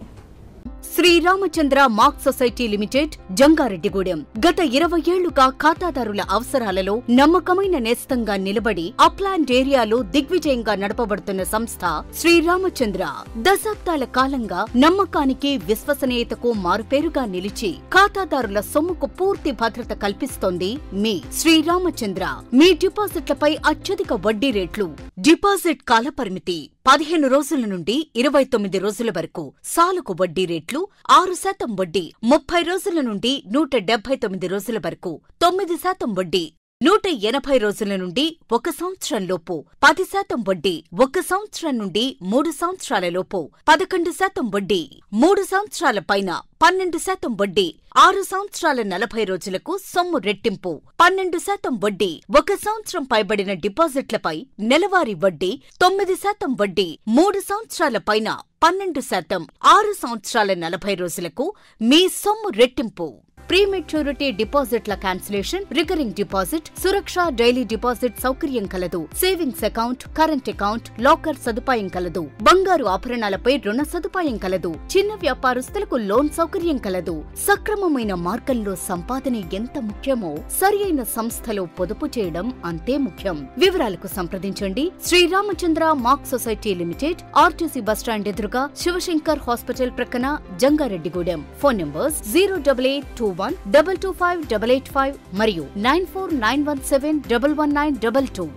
Speaker 2: Sriramachandra mark society limited Jangareddygudem గత 20 ఏళ్లుగా ఖాతాదారుల అవసరాలలో నమ్మకమైన నేస్తంగా నిలబడి అప్లాండ్ ఏరియాలో దిగ్విజయంగా నడపబడుతున్న సంస్థ శ్రీరామచంద్ర. దశాబ్దాల కాలంగా నమ్మకానికి, విశ్వసనీయతకు మారుపేరుగా నిలిచి ఖాతాదారుల సొమ్ముకు పూర్తి భద్రత కల్పిస్తోంది మీ శ్రీరామచంద్ర. మీ డిపాజిట్లపై అత్యధిక వడ్డీ రేట్లు, డిపాజిట్ కాలపరిమితి 15 రోజుల నుండి 29 రోజుల వరకు, సాలుకు వడ్డీ రేట్లు 6% వడ్డీ, 30 రోజుల నుండి 179 రోజుల వరకు 9% వడ్డీ, 180 రోజుల నుండి 1 సంవత్సరం లోపు 10% వడ్డీ, 1 సంవత్సరం నుండి 3 సంవత్సరాల లోపు 11% వడ్డీ, 3 సంవత్సరాల పైన 12% వడ్డీ, 6 సంవత్సరాల 40 రోజులకు సొమ్ము రెట్టింపు 12% వడ్డీ, 1 సంవత్సరం పైబడిన డిపాజిట్లపై నెలవారీ వడ్డీ 9% వడ్డీ, 3 సంవత్సరాల పైన 12%, 6 సంవత్సరాల 40 రోజులకు మీ సొమ్ము రెట్టింపు. ప్రీమెచ్యూరిటీ డిపాజిట్ల క్యాన్సిలేషన్, రికరింగ్ డిపాజిట్, సురక్ష డైలీ డిపాజిట్ సౌకర్యం కలదు. Savings account, current account, locker సదుపాయం కలదు. బంగారు ఆభరణాలపై రుణ సదుపాయం కలదు. చిన్న వ్యాపారస్తులకు లోన్ సౌకర్యం కలదు. సక్రమమైన మార్గంలో సంపాదన ఎంత ముఖ్యమో సరియైన సంస్థలో పొదుపు చేయడం అంతే ముఖ్యం. వివరాలకు సంప్రదించండి. Sriramachandra mark society limited, RTC bus stand ఎదురుగా, శివశంకర్ హాస్పిటల్ ప్రక్కన, జంగారెడ్డిగూడెం. ఫోన్ నంబర్స్ 08821225885 మరియు 9491711922.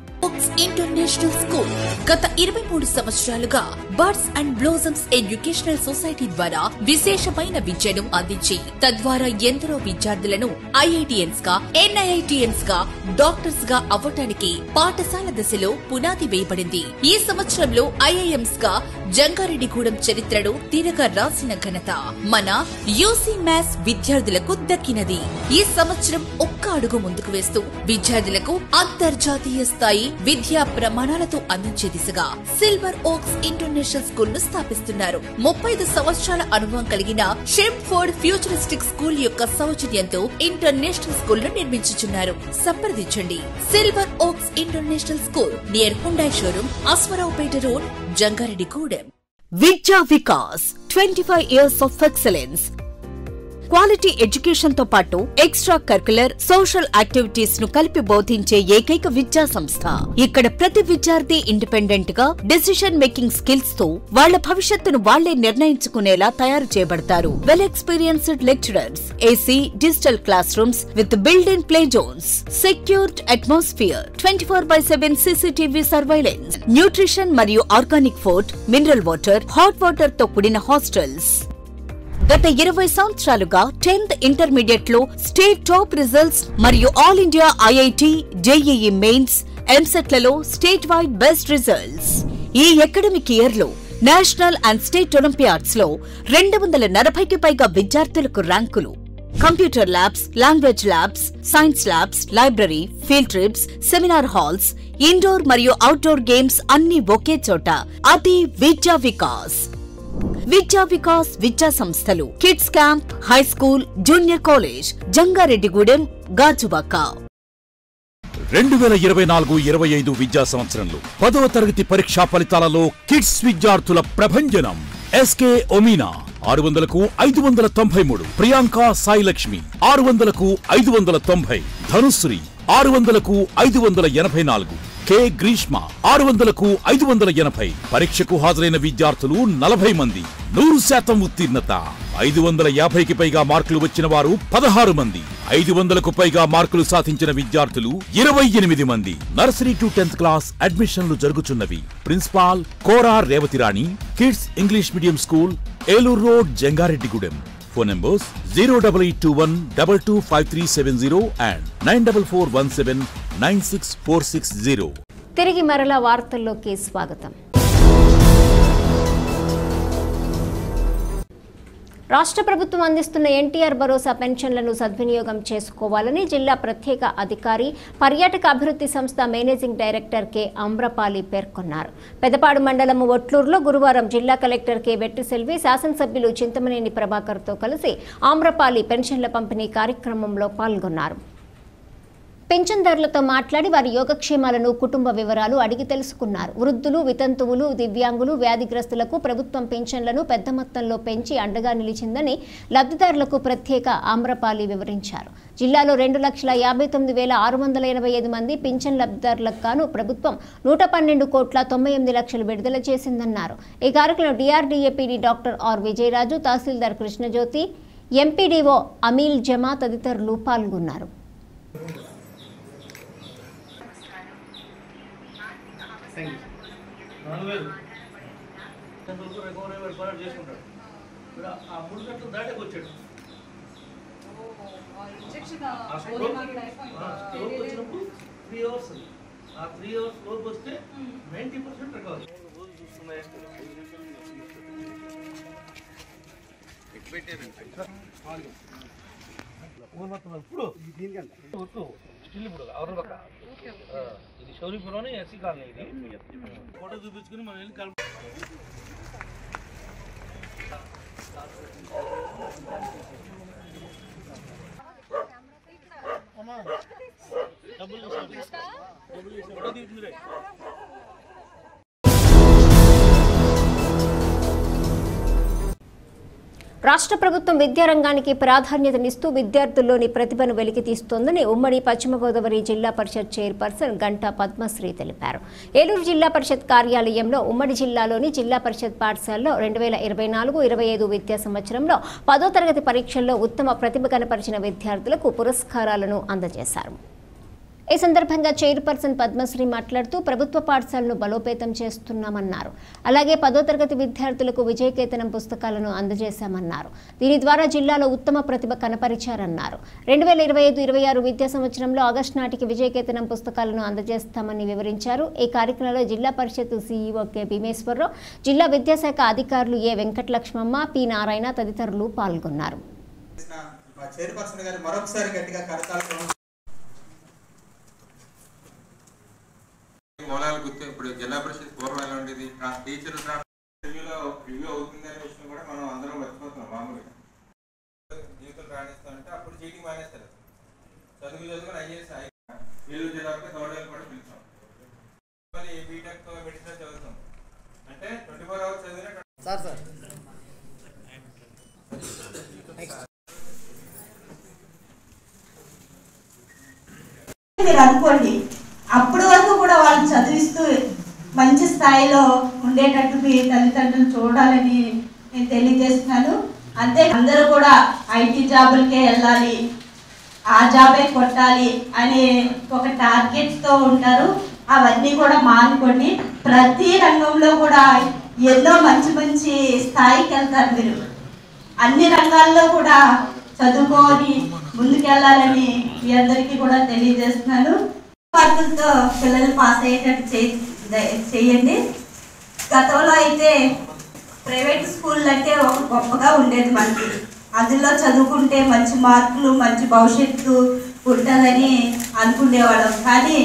Speaker 11: ఇంటర్నేషనల్ స్కూల్ గత 23 సంవత్సరాలుగా birds and blossoms educational society ద్వారా విశేషమైన విద్యను అందించి తద్వారా ఎందరో విద్యార్థులను ఐఐటిఎన్స్ గా, ఎన్ఐఐటిఎన్స్ గా, డాక్టర్స్ గా అవ్వటానికి పాఠశాల దశలో పునాది వేయబడింది. ఈ సంవత్సరంలో ఐఐఎంస్ గా జంగారెడ్డిగూడెం చరిత్రను తిరగా రాసిన ఘనత మన యూసీ మ్యాథ్స్ విద్యార్థులకు దక్కినది. ఈ సంవత్సరం ఒక్క అడుగు ముందుకు వేస్తూ విద్యార్థులకు అంతర్జాతీయ స్థాయి విద్యా ప్రమాణాలతో అందించే దిశగా సిల్వర్ ఓక్స్ ఇంటర్నేషనల్ స్కూల్ ను స్థాపిస్తున్నారు. 35 సంవత్సరాల అనుభవం కలిగిన షెంఫోర్డ్ ఫ్యూచరిస్టిక్ స్కూల్ యొక్క సౌజన్యంతో ఇంటర్నేషనల్ స్కూల్ ను నిర్మించుచున్నారు. సంప్రదించండి. Silver oaks international school near Hyundai showroom, Aswaraopeta road, Jangareddygudem.
Speaker 2: Vidya Vikas 25 years of excellence. Quality education తో పాటు ఎక్స్ట్రా కరికులర్ సోషల్ యాక్టివిటీస్ ను కలిపి బోధించే ఏకైక విద్యా సంస్థ. ఇక్కడ ప్రతి విద్యార్థి ఇండిపెండెంట్ గా డెసిషన్ మేకింగ్ స్కిల్స్ తో వాళ్ల భవిష్యత్తును వాళ్లే నిర్ణయించుకునేలా తయారు చేయబడతారు. Well experienced lecturers, AC digital class rooms with built in play zones, secured atmosphere, 24/7 CCTV surveillance, nutrition మరియు organic food, mineral water, hot water తో కూడిన హాస్టల్స్. గత 20 సంవత్సరాలుగా 10th ఇంటర్మీడియట్ లో స్టేట్ టాప్ రిజల్ట్స్ మరియు all India IIT, JEE mains, EAMCET లలో స్టేట్ వైడ్ బెస్ట్ రిజల్ట్స్. ఈ అకాడమిక్ ఇయర్ లో నేషనల్ అండ్ స్టేట్ ఒలింపియాడ్స్ లో 240కి పైగా విద్యార్థులకు ర్యాంకులు. Computer labs, language labs, science labs, library, field trips, seminar halls, indoor మరియు అవుట్డోర్ గేమ్స్ అన్ని ఒకే చోట. అది విద్యా వికాస్. విద్యా వికాస్ విద్యా సంస్థలు kids camp, high school, junior college, Jangareddygudem, Gajuwaka.
Speaker 12: 2024-25 విద్యా సంవత్సరంలో 10వ తరగతి పరీక్షా ఫలితాలలో కిడ్స్ విద్యార్థుల ప్రభంజనం. SK ఒమీనా 600కు 593, Priyanka Sai Lakshmi 600కు 590, Dhanushree 600కు 584, K Greeshma 600కు 580. పరీక్షకు హాజరైన విద్యార్థులు 40 మంది. 100% ఉత్తీర్ణత. 550కి పైగా మార్కులు వచ్చిన వారు 16 మంది. 500కు పైగా మార్కులు సాధించిన విద్యార్థులు 28 మంది. నర్సరీ టు 10th క్లాస్ అడ్మిషన్లు జరుగుతున్నవి. Principal Kora Revathirani, kids English medium school, Eluru road, Jangareddygudem. Phone numbers 08821225370 and 9417964660.
Speaker 1: తిరిగి మరలా వార్తల్లోకి స్వాగతం. రాష్ట్ర ప్రభుత్వం అందిస్తున్న ఎన్టీఆర్ భరోసా పెన్షన్లను సద్వినియోగం చేసుకోవాలని జిల్లా ప్రత్యేక అధికారి, పర్యాటక అభివృద్ధి సంస్థ మేనేజింగ్ డైరెక్టర్ కె అమ్రపాలి పేర్కొన్నారు. పెదపాడు మండలం ఒట్లూరులో గురువారం జిల్లా కలెక్టర్ కె వెట్టిసెల్వి, శాసనసభ్యులు చింతమనేని ప్రభాకర్తో కలిసి అమ్రపాలి పెన్షన్ల పంపిణీ కార్యక్రమంలో పాల్గొన్నారు. పెన్షన్దారులతో మాట్లాడి వారి యోగక్షేమాలను, కుటుంబ వివరాలు అడిగి తెలుసుకున్నారు. వృద్ధులు, వితంతువులు, దివ్యాంగులు, వ్యాధిగ్రస్తులకు ప్రభుత్వం పెన్షన్లను పెద్ద మొత్తంలో పెంచి అండగా నిలిచిందని లబ్ధిదారులకు ప్రత్యేక ఆమ్రపాలి వివరించారు. జిల్లాలో 2,59,685 మంది పింఛన్ లబ్ధిదారులకు గాను ప్రభుత్వం 112,98,00,000 విడుదల చేసిందన్నారు. ఈ కార్యక్రమంలో DRDA PD doctor R Vijayaraju, తహసీల్దార్ కృష్ణజ్యోతి, ఎంపీడీఓ అమీల్ జమా తదితరులు పాల్గొన్నారు.
Speaker 13: ఇది షౌరీపురం ఎస్సీ కాలనీ. ఇది ఫోటో చూపించుకుని మనం వెళ్ళి డబ్బులు ఫోటో తీస్తుంది.
Speaker 1: రాష్ట్ర ప్రభుత్వం విద్యారంగానికి ప్రాధాన్యతనిస్తూ విద్యార్థుల్లోని ప్రతిభను వెలికితీస్తోందని ఉమ్మడి పశ్చిమ గోదావరి జిల్లా పరిషత్ చైర్పర్సన్ గంటా పద్మశ్రీ తెలిపారు. ఏలూరు జిల్లా పరిషత్ కార్యాలయంలో ఉమ్మడి జిల్లాలోని జిల్లా పరిషత్ పాఠశాలలో 2024-25 విద్యా సంవత్సరంలో 10వ తరగతి పరీక్షల్లో ఉత్తమ ప్రతిభ కనపరిచిన విద్యార్థులకు పురస్కారాలను అందజేశారు. ఈ సందర్భంగా చైర్పర్సన్ పద్మశ్రీ మాట్లాడుతూ ప్రభుత్వ పాఠశాలను బలోపేతం చేస్తున్నామన్నారు. అలాగే 10వ తరగతి విద్యార్థులకు విజయకేతనం పుస్తకాలను అందజేశామన్నారు. దీని ద్వారా జిల్లాలో ఉత్తమ ప్రతిభ కనపరిచారన్నారు. 2025-26 విద్యా సంవత్సరంలో ఆగస్టు నాటికి విజయకేతనం పుస్తకాలను అందజేస్తామని వివరించారు. ఈ కార్యక్రమంలో జిల్లా పరిషత్ సీఈఓ కె భీమేశ్వరరావు, జిల్లా విద్యాశాఖ అధికారులు ఏ వెంకటలక్ష్మమ్మ, పి నారాయణ తదితరులు పాల్గొన్నారు.
Speaker 14: మూలాలు గుర్తు. ఇప్పుడు జిల్లా పరిషత్ పూర్వం ఎలా ఉండేది, టీచర్ రివ్యూ అవుతుందనే విషయం కూడా మనం అందరం మర్చిపోతున్నాం. మామూలుగా జీవితం రాణిస్తామంటే అప్పుడు చీటింగ్ మానేస్తారు. చదువుకుని ఐఏఎస్ ఏలూరు జిల్లా గౌరవాలు కూడా పిలిచాం. మళ్ళీ బీటెక్ మెడిసిన్ చదువుతాం అంటే 24 hours చదివిన
Speaker 15: మీరు అనుకోండి. అప్పటి వరకు కూడా వాళ్ళని చదివిస్తూ మంచి స్థాయిలో ఉండేటట్టు మీ తల్లిదండ్రులు చూడాలని నేను తెలియజేస్తున్నాను. అంతే అందరూ కూడా ఐటీ జాబులకే వెళ్ళాలి, ఆ జాబే కొట్టాలి అనే ఒక టార్గెట్తో ఉంటారు. అవన్నీ కూడా మానుకోండి. ప్రతి రంగంలో కూడా ఎన్నో మంచి మంచి స్థాయికి వెళ్తారు మీరు. అన్ని రంగాల్లో కూడా చదువుకొని ముందుకెళ్ళాలని మీ అందరికీ కూడా తెలియజేస్తున్నాను. మార్కులతో పిల్లలు పాస్ అయ్యేటట్టు చేయండి. గతంలో అయితే ప్రైవేట్ స్కూల్ అంటే ఒక గొప్పగా ఉండేది మనకి. అందులో చదువుకుంటే మంచి మార్కులు మంచి భవిష్యత్తు ఉంటుందని అనుకునేవాళ్ళం. కానీ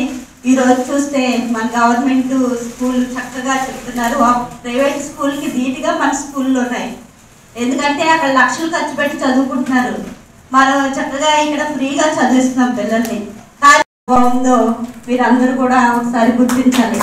Speaker 15: ఈరోజు చూస్తే మన గవర్నమెంట్ స్కూల్ చక్కగా చెప్తున్నారు. ఆ ప్రైవేట్ స్కూల్కి ధీటుగా మన స్కూళ్ళు ఉన్నాయి. ఎందుకంటే అక్కడ లక్షలు ఖర్చు పెట్టి చదువుకుంటున్నారు. మనం చక్కగా ఇక్కడ ఫ్రీగా చదివిస్తున్నాం పిల్లల్ని. కానీ బాగుందో మీరందరూ కూడా ఒకసారి గుర్తించాలి.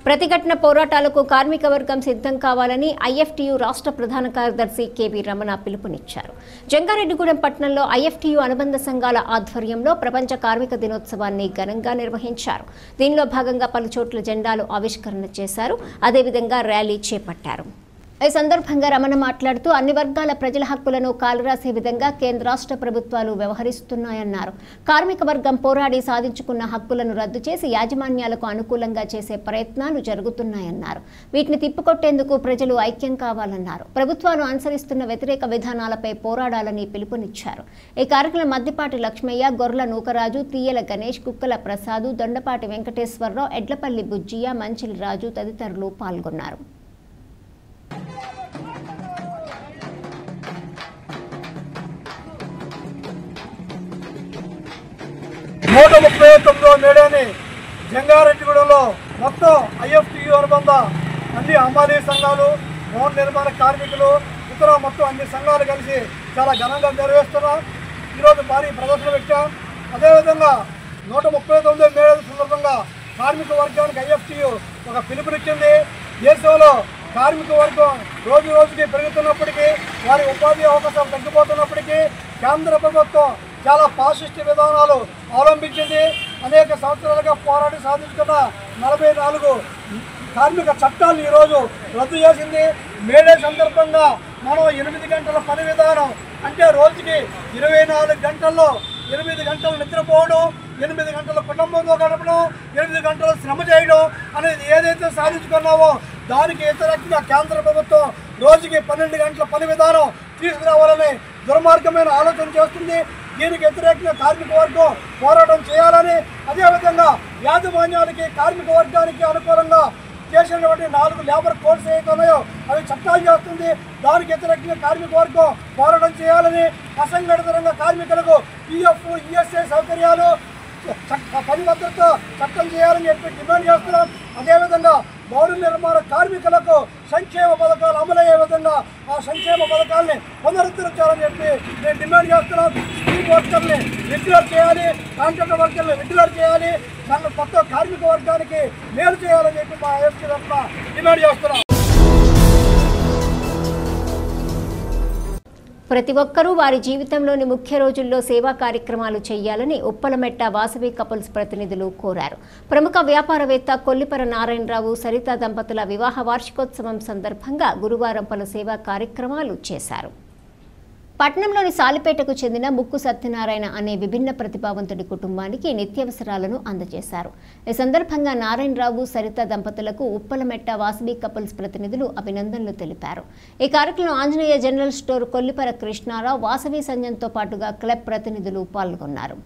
Speaker 1: ప్రతిఘటన పోరాటాలకు కార్మిక వర్గం సిద్ధం కావాలని ఐఎఫ్టీయూ రాష్ట్ర ప్రధాన కార్యదర్శి కెవి రమణ పిలుపునిచ్చారు. జంగారెడ్డిగూడెం పట్టణంలో ఐఎఫ్టీయూ అనుబంధ సంఘాల ఆధ్వర్యంలో ప్రపంచ కార్మిక దినోత్సవాన్ని ఘనంగా నిర్వహించారు. దీనిలో భాగంగా పలు చోట్ల జెండాలు ఆవిష్కరణ చేశారు. అదేవిధంగా ర్యాలీ చేపట్టారు. ఈ సందర్భంగా రమణ మాట్లాడుతూ అన్ని వర్గాల ప్రజల హక్కులను కాలరాసే విధంగా కేంద్ర రాష్ట్ర ప్రభుత్వాలు వ్యవహరిస్తున్నాయన్నారు. కార్మిక వర్గం పోరాడి సాధించుకున్న హక్కులను రద్దు చేసి యాజమాన్యాలకు అనుకూలంగా చేసే ప్రయత్నాలు జరుగుతున్నాయన్నారు. వీటిని తిప్పికొట్టేందుకు ప్రజలు ఐక్యం కావాలన్నారు. ప్రభుత్వాలు అనుసరిస్తున్న వ్యతిరేక విధానాలపై పోరాడాలని పిలుపునిచ్చారు. ఈ కార్యక్రమం మద్దిపాటి లక్ష్మయ్య, గొర్ల నూకరాజు, తీయల గణేష్, కుక్కల ప్రసాదు, దొండపాటి వెంకటేశ్వరరావు, ఎడ్లపల్లి బుజ్జియ, మంచిలి రాజు తదితరులు పాల్గొన్నారు.
Speaker 7: 139వ మేడని జంగారెడ్డిగూడెంలో మొత్తం ఐఎఫ్టీయూ అనుబంధ అన్ని హమాలీ సంఘాలు, భవన నిర్మాణ కార్మికులు, ఇతర మొత్తం అన్ని సంఘాలు కలిసి చాలా ఘనంగా నెరవేరుస్తున్నాం. ఈరోజు భారీ ప్రదర్శన పెట్టాం. అదేవిధంగా 139వ మేడ సందర్భంగా కార్మిక వర్గానికి ఐఎఫ్టీయూ ఒక పిలుపునిచ్చింది. దేశంలో కార్మిక వర్గం రోజు రోజుకి పెరుగుతున్నప్పటికీ, వారి ఉపాధి అవకాశాలు తగ్గిపోతున్నప్పటికీ కేంద్ర ప్రభుత్వం చాలా పాశిష్ట విధానాలు అవలంబించింది. అనేక సంవత్సరాలుగా పోరాడి సాధించుకున్న 44 కార్మిక చట్టాలను ఈరోజు రద్దు చేసింది. మేడే సందర్భంగా మనం 8 గంటల పని విధానం, అంటే రోజుకి 24 గంటల్లో 8 గంటలు నిద్రపోవడం, 8 గంటల కుటుంబంతో గడపడం, 8 గంటలు శ్రమ చేయడం అనేది ఏదైతే సాధించుకున్నామో దానికి వ్యతిరేకంగా కేంద్ర ప్రభుత్వం రోజుకి 12 గంటల పని విధానం తీసుకురావాలని దుర్మార్గమైన ఆలోచన చేస్తుంది. దీనికి వ్యతిరేకంగా కార్మిక వర్గం పోరాటం చేయాలని, అదేవిధంగా యాజమాన్యాలకి కార్మిక వర్గానికి అనుకూలంగా చేసినటువంటి 4 లేబర్ కోడ్స్ ఏవైతే ఉన్నాయో అవి చట్టాలు చేస్తుంది. దానికి వ్యతిరేకంగా కార్మిక వర్గం పోరాటం చేయాలని, అసంఘటిత రంగ కార్మికులకు పిఎఫ్, ఈఎస్ఐ సౌకర్యాలు, పని భద్రత చట్టం చేయాలని చెప్పి డిమాండ్ చేస్తున్నాం. అదేవిధంగా భవన నిర్మాణ కార్మికులకు సంక్షేమ పథకాలు అమలయ్యే విధంగా ఆ సంక్షేమ పథకాలని పునరుద్ధరించాలని చెప్పి నేను డిమాండ్ చేస్తున్నాం. స్ట్రీట్ వర్కర్ని రెగ్యులర్ చేయాలి, కాంట్రాక్ట్ వర్కర్ని రెగ్యులర్ చేయాలి, మన కొత్త కార్మిక వర్గానికి మేలు చేయాలని చెప్పి మా ఎఫ్సీ తరఫున డిమాండ్ చేస్తున్నాం.
Speaker 1: ప్రతి ఒక్కరూ వారి జీవితంలోని ముఖ్య రోజుల్లో సేవా కార్యక్రమాలు చేయాలని ఉప్పలమెట్ట వాసవి కపుల్స్ ప్రతినిధులు కోరారు. ప్రముఖ వ్యాపారవేత్త కొల్లిపర నారాయణరావు, సరిత దంపతుల వివాహ వార్షికోత్సవం సందర్భంగా గురువారం పలు సేవా కార్యక్రమాలు చేశారు. పట్నంలోని సాలిపేటకు చెందిన ముక్కు సత్యనారాయణ అనే విభిన్న ప్రతిభావంతుడి కుటుంబానికి నిత్యావసరాలను అందజేశారు. ఈ సందర్భంగా నారాయణరావు, సరిత దంపతులకు ఉప్పలమెట్ట వాసవి కపుల్స్ ప్రతినిధులు అభినందనలు తెలిపారు. ఈ కార్యక్రమంలో ఆంజనేయ జనరల్ స్టోర్ కొల్లిపర కృష్ణారావు, వాసవి సంజన్తో పాటుగా క్లబ్ ప్రతినిధులు పాల్గొన్నారు.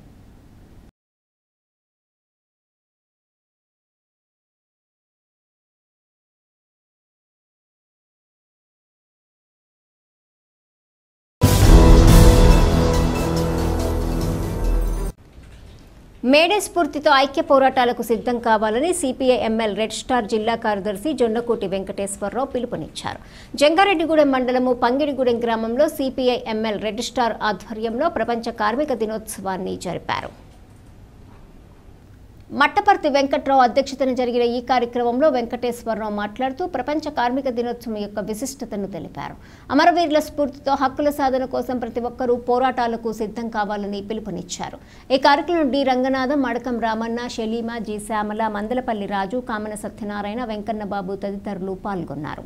Speaker 1: మేడే స్ఫూర్తితో ఐక్య పోరాటాలకు సిద్ధం కావాలని సిపిఐ ఎంఎల్ రెడ్ స్టార్ జిల్లా కార్యదర్శి జొన్నకోటి వెంకటేశ్వరరావు పిలుపునిచ్చారు. జంగారెడ్డిగూడెం మండలము పంగిడిగూడెం గ్రామంలో సిపిఐ ఎంఎల్ రెడ్ స్టార్ ఆధ్వర్యంలో ప్రపంచ కార్మిక దినోత్సవాన్ని జరిపారు. మట్టపర్తి వెంకట్రావు అధ్యక్షతన జరిగిన ఈ కార్యక్రమంలో వెంకటేశ్వరరావు మాట్లాడుతూ ప్రపంచ కార్మిక దినోత్సవం యొక్క విశిష్టతను తెలిపారు. అమరవీరుల స్ఫూర్తితో హక్కుల సాధన కోసం ప్రతి ఒక్కరూ పోరాటాలకు సిద్ధం కావాలని పిలుపునిచ్చారు. ఈ కార్యక్రమంలో డి రంగనాథం, మడకం రామన్న, షలీమా, జి శ్యామల, మందలపల్లి రాజు, కామన సత్యనారాయణ, వెంకన్నబాబు తదితరులు పాల్గొన్నారు.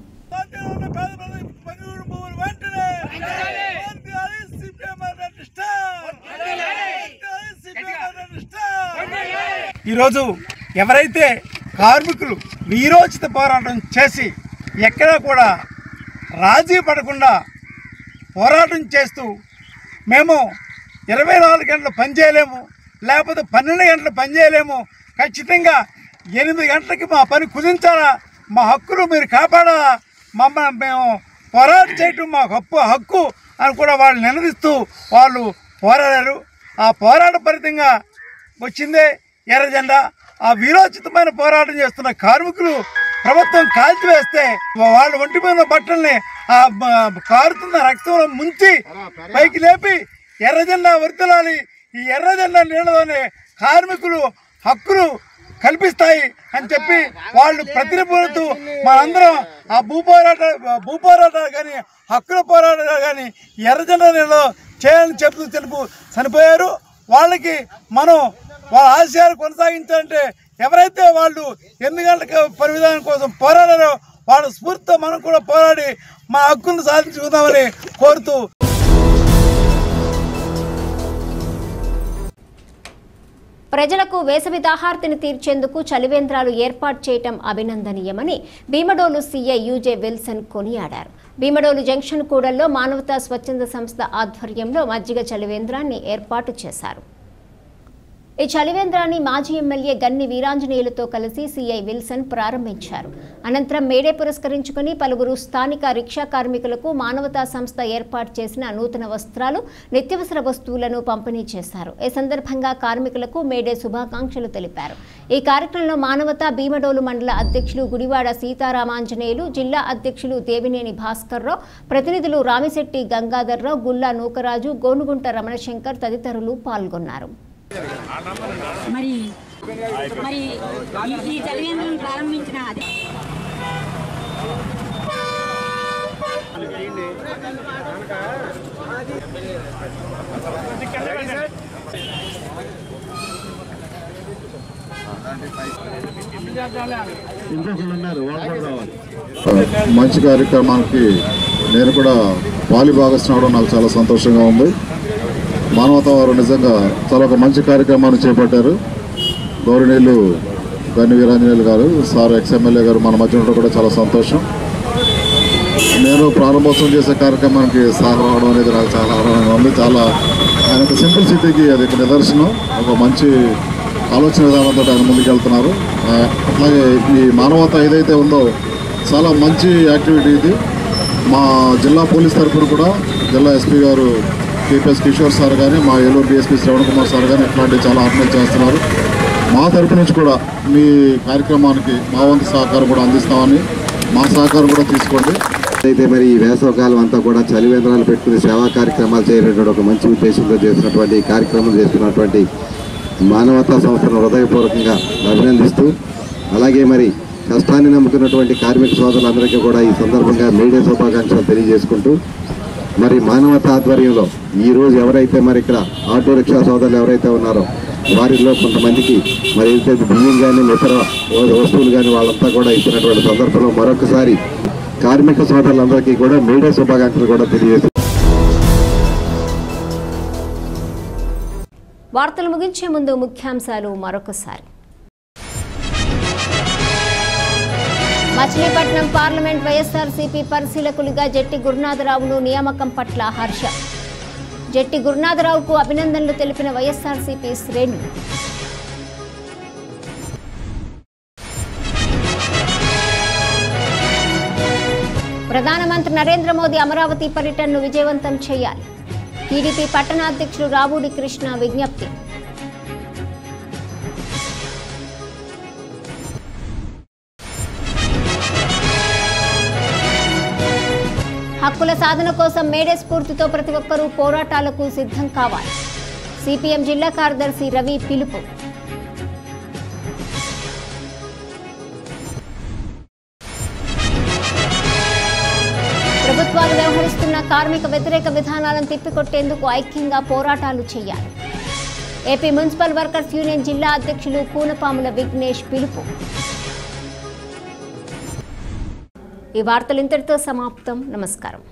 Speaker 7: ఈరోజు ఎవరైతే కార్మికులు వీరోచిత పోరాటం చేసి ఎక్కడా కూడా రాజీ పడకుండా పోరాటం చేస్తూ మేము 24 గంటలు పనిచేయలేము, లేకపోతే 12 గంటలు పనిచేయలేము, ఖచ్చితంగా 8 గంటలకి మా పని కుదించాలా, మా హక్కులు మీరు కాపాడాలా, మమ్మల్ని మేము పోరాటం చేయటం మా హక్కు అని కూడా వాళ్ళు నినదిస్తూ వాళ్ళు పోరాడారు. ఆ పోరాట ఫలితంగా వచ్చిందే ఎర్ర జెండా. ఆ వీరోచితమైన పోరాటం చేస్తున్న కార్మికులు ప్రభుత్వం కాల్చివేస్తే వాళ్ళ ఒంటి మీద బట్టల్ని ఆ కారుతున్న రక్తంలో ముంచి పైకి లేపి ఎర్ర జెండా వర్తిల్లాలి, ఈ ఎర్ర జెండా నీడలోనే కార్మికులు హక్కులు కల్పిస్తాయి అని చెప్పి వాళ్ళు ప్రతినిపుతూ మనందరం ఆ భూపోరాటాలు కానీ హక్కుల పోరాటాలు కానీ ఎర్ర జెండా నీడలో చేయాలని తెలుపు చనిపోయారు. వాళ్ళకి మనం వాళ్ళ ఆశయాలు కొనసాగించాలంటే ఎవరైతే వాళ్ళు 8 గంటల పని విధానం కోసం పోరాడారో వాళ్ళ స్ఫూర్తితో మనం కూడా పోరాడి మా హక్కులను సాధించుకుందామని కోరుతూ
Speaker 1: ప్రజలకు వేసవి దాహార్తిని తీర్చేందుకు చలివేంద్రాలు ఏర్పాటు చేయటం అభినందనీయమని భీమడోలు సీఐ యూజే విల్సన్ కొనియాడారు. భీమడోలు జంక్షన్ కూడల్లో మానవతా స్వచ్ఛంద సంస్థ ఆధ్వర్యంలో మజ్జిగ చలివేంద్రాన్ని ఏర్పాటు చేశారు. ఈ చలివేంద్రాన్ని మాజీ ఎమ్మెల్యే గన్ని వీరాంజనేయులతో కలిసి సీఐ విల్సన్ ప్రారంభించారు. అనంతరం మేడే పురస్కరించుకుని పలువురు స్థానిక రిక్షా కార్మికులకు మానవతా సంస్థ ఏర్పాటు చేసిన నూతన వస్త్రాలు, నిత్యవసర వస్తువులను పంపిణీ చేశారు. ఈ సందర్భంగా కార్మికులకు మేడే శుభాకాంక్షలు తెలిపారు. ఈ కార్యక్రమంలో మానవతా భీమడోలు మండల అధ్యక్షులు గుడివాడ సీతారామాంజనేయులు, జిల్లా అధ్యక్షులు దేవినేని భాస్కర్రావు, ప్రతినిధులు రామిశెట్టి గంగాధర్రావు, గుల్లా నూకరాజు, గోనుగుంట రమణశంకర్ తదితరులు పాల్గొన్నారు.
Speaker 16: మరి ఈ చలివేంద్రం ప్రారంభించిన
Speaker 17: మంచి కార్యక్రమానికి నేను కూడా పాలి భాగస్వామి నాకు చాలా సంతోషంగా ఉంది. మానవతా వారు నిజంగా చాలా ఒక మంచి కార్యక్రమాన్ని చేపట్టారు. గౌరవనీయులు గన్ని వీరాంజనేయులు గారు, సార్ ఎక్స్ఎమ్మెల్యే గారు మన మధ్య ఉండడం కూడా చాలా సంతోషం. నేను ప్రారంభోత్సవం చేసే కార్యక్రమానికి సహకరించడం అనేది నాకు చాలా ఆనందంగా ఉంది. చాలా ఆయన ఒక సింప్లిసిటీకి అది ఒక నిదర్శనం. ఒక మంచి ఆలోచన విధానంతో ఆయన ముందుకెళ్తున్నారు. అట్లాగే ఈ మానవతా ఏదైతే ఉందో చాలా మంచి యాక్టివిటీ ఇది. మా జిల్లా పోలీస్ తరఫున కూడా జిల్లా ఎస్పీ గారు కేపీఎస్ కిషోర్ సార్ కానీ, మా ఏలూరు డిఎస్పీ శ్రవణ్ కుమార్ సార్ కానీ ఇట్లాంటివి చాలా ఆర్గనైజ్ చేస్తున్నారు. మా తరపు నుంచి కూడా మీ కార్యక్రమానికి మా వంతు సహకారం కూడా అందిస్తామని, మా సహకారం కూడా తీసుకోండి.
Speaker 18: అయితే మరి ఈ వేసవకాలం అంతా కూడా చలివేంద్రాలు పెట్టుకుని సేవా కార్యక్రమాలు చేయనటువంటి ఒక మంచి ఉద్దేశంతో చేసినటువంటి కార్యక్రమం చేస్తున్నటువంటి మానవతా సంస్థను హృదయపూర్వకంగా అభినందిస్తూ, అలాగే మరి కష్టాన్ని నమ్ముకున్నటువంటి కార్మిక సోదరులందరికీ కూడా ఈ సందర్భంగా మేడే శుభాకాంక్షలు తెలియజేసుకుంటూ, మరి మానవతా ఆధ్వర్యంలో ఈరోజు ఎవరైతే మరి ఇక్కడ ఆటో రిక్షా సోదరులు ఎవరైతే ఉన్నారో వారిలో కొంతమందికి మరి ఏదైతే బియ్యం కానీ ఇతర వస్తువులు కానీ వాళ్ళంతా కూడా ఇచ్చినటువంటి సందర్భంలో మరొకసారి కార్మిక సోదరులందరికీ కూడా మేడే శుభాకాంక్షలు కూడా తెలియజేస్తారు.
Speaker 1: వార్తలు ముగించే ముందు ముఖ్యాంశాలు మరొకసారి. మచిలీపట్నం పార్లమెంట్ వైఎస్ఆర్సీపీ పరిశీలకులుగా జట్టి గురునాథరావును నియామకం పట్ల హర్షం. జట్టి గురునాథరావుకు అభినందనలు తెలిపిన వైఎస్ఆర్సీపీ శ్రేణులు. ప్రధానమంత్రి నరేంద్ర మోదీ అమరావతి పర్యటనను విజయవంతం చేయాలి. టీడీపీ పట్టణాధ్యక్షులు రావూరి కృష్ణ విజ్ఞప్తి. హక్కుల సాధన కోసం మేడే స్ఫూర్తితో ప్రతి ఒక్కరూ పోరాటాలకు సిద్ధం కావాలి. సిపిఎం జిల్లా కార్యదర్శి రవి పిలుపు. ప్రభుత్వాలు వ్యవహరిస్తున్న కార్మిక వ్యతిరేక విధానాలను తిప్పికొట్టేందుకు ఐక్యంగా పోరాటాలు చేయాలి. ఏపీ మున్సిపల్ వర్కర్స్ యూనియన్ జిల్లా అధ్యక్షులు కూనపాముల విఘ్నేష్ పిలుపు. ఈ వార్తలు ఇంతటితో సమాప్తం. నమస్కారం.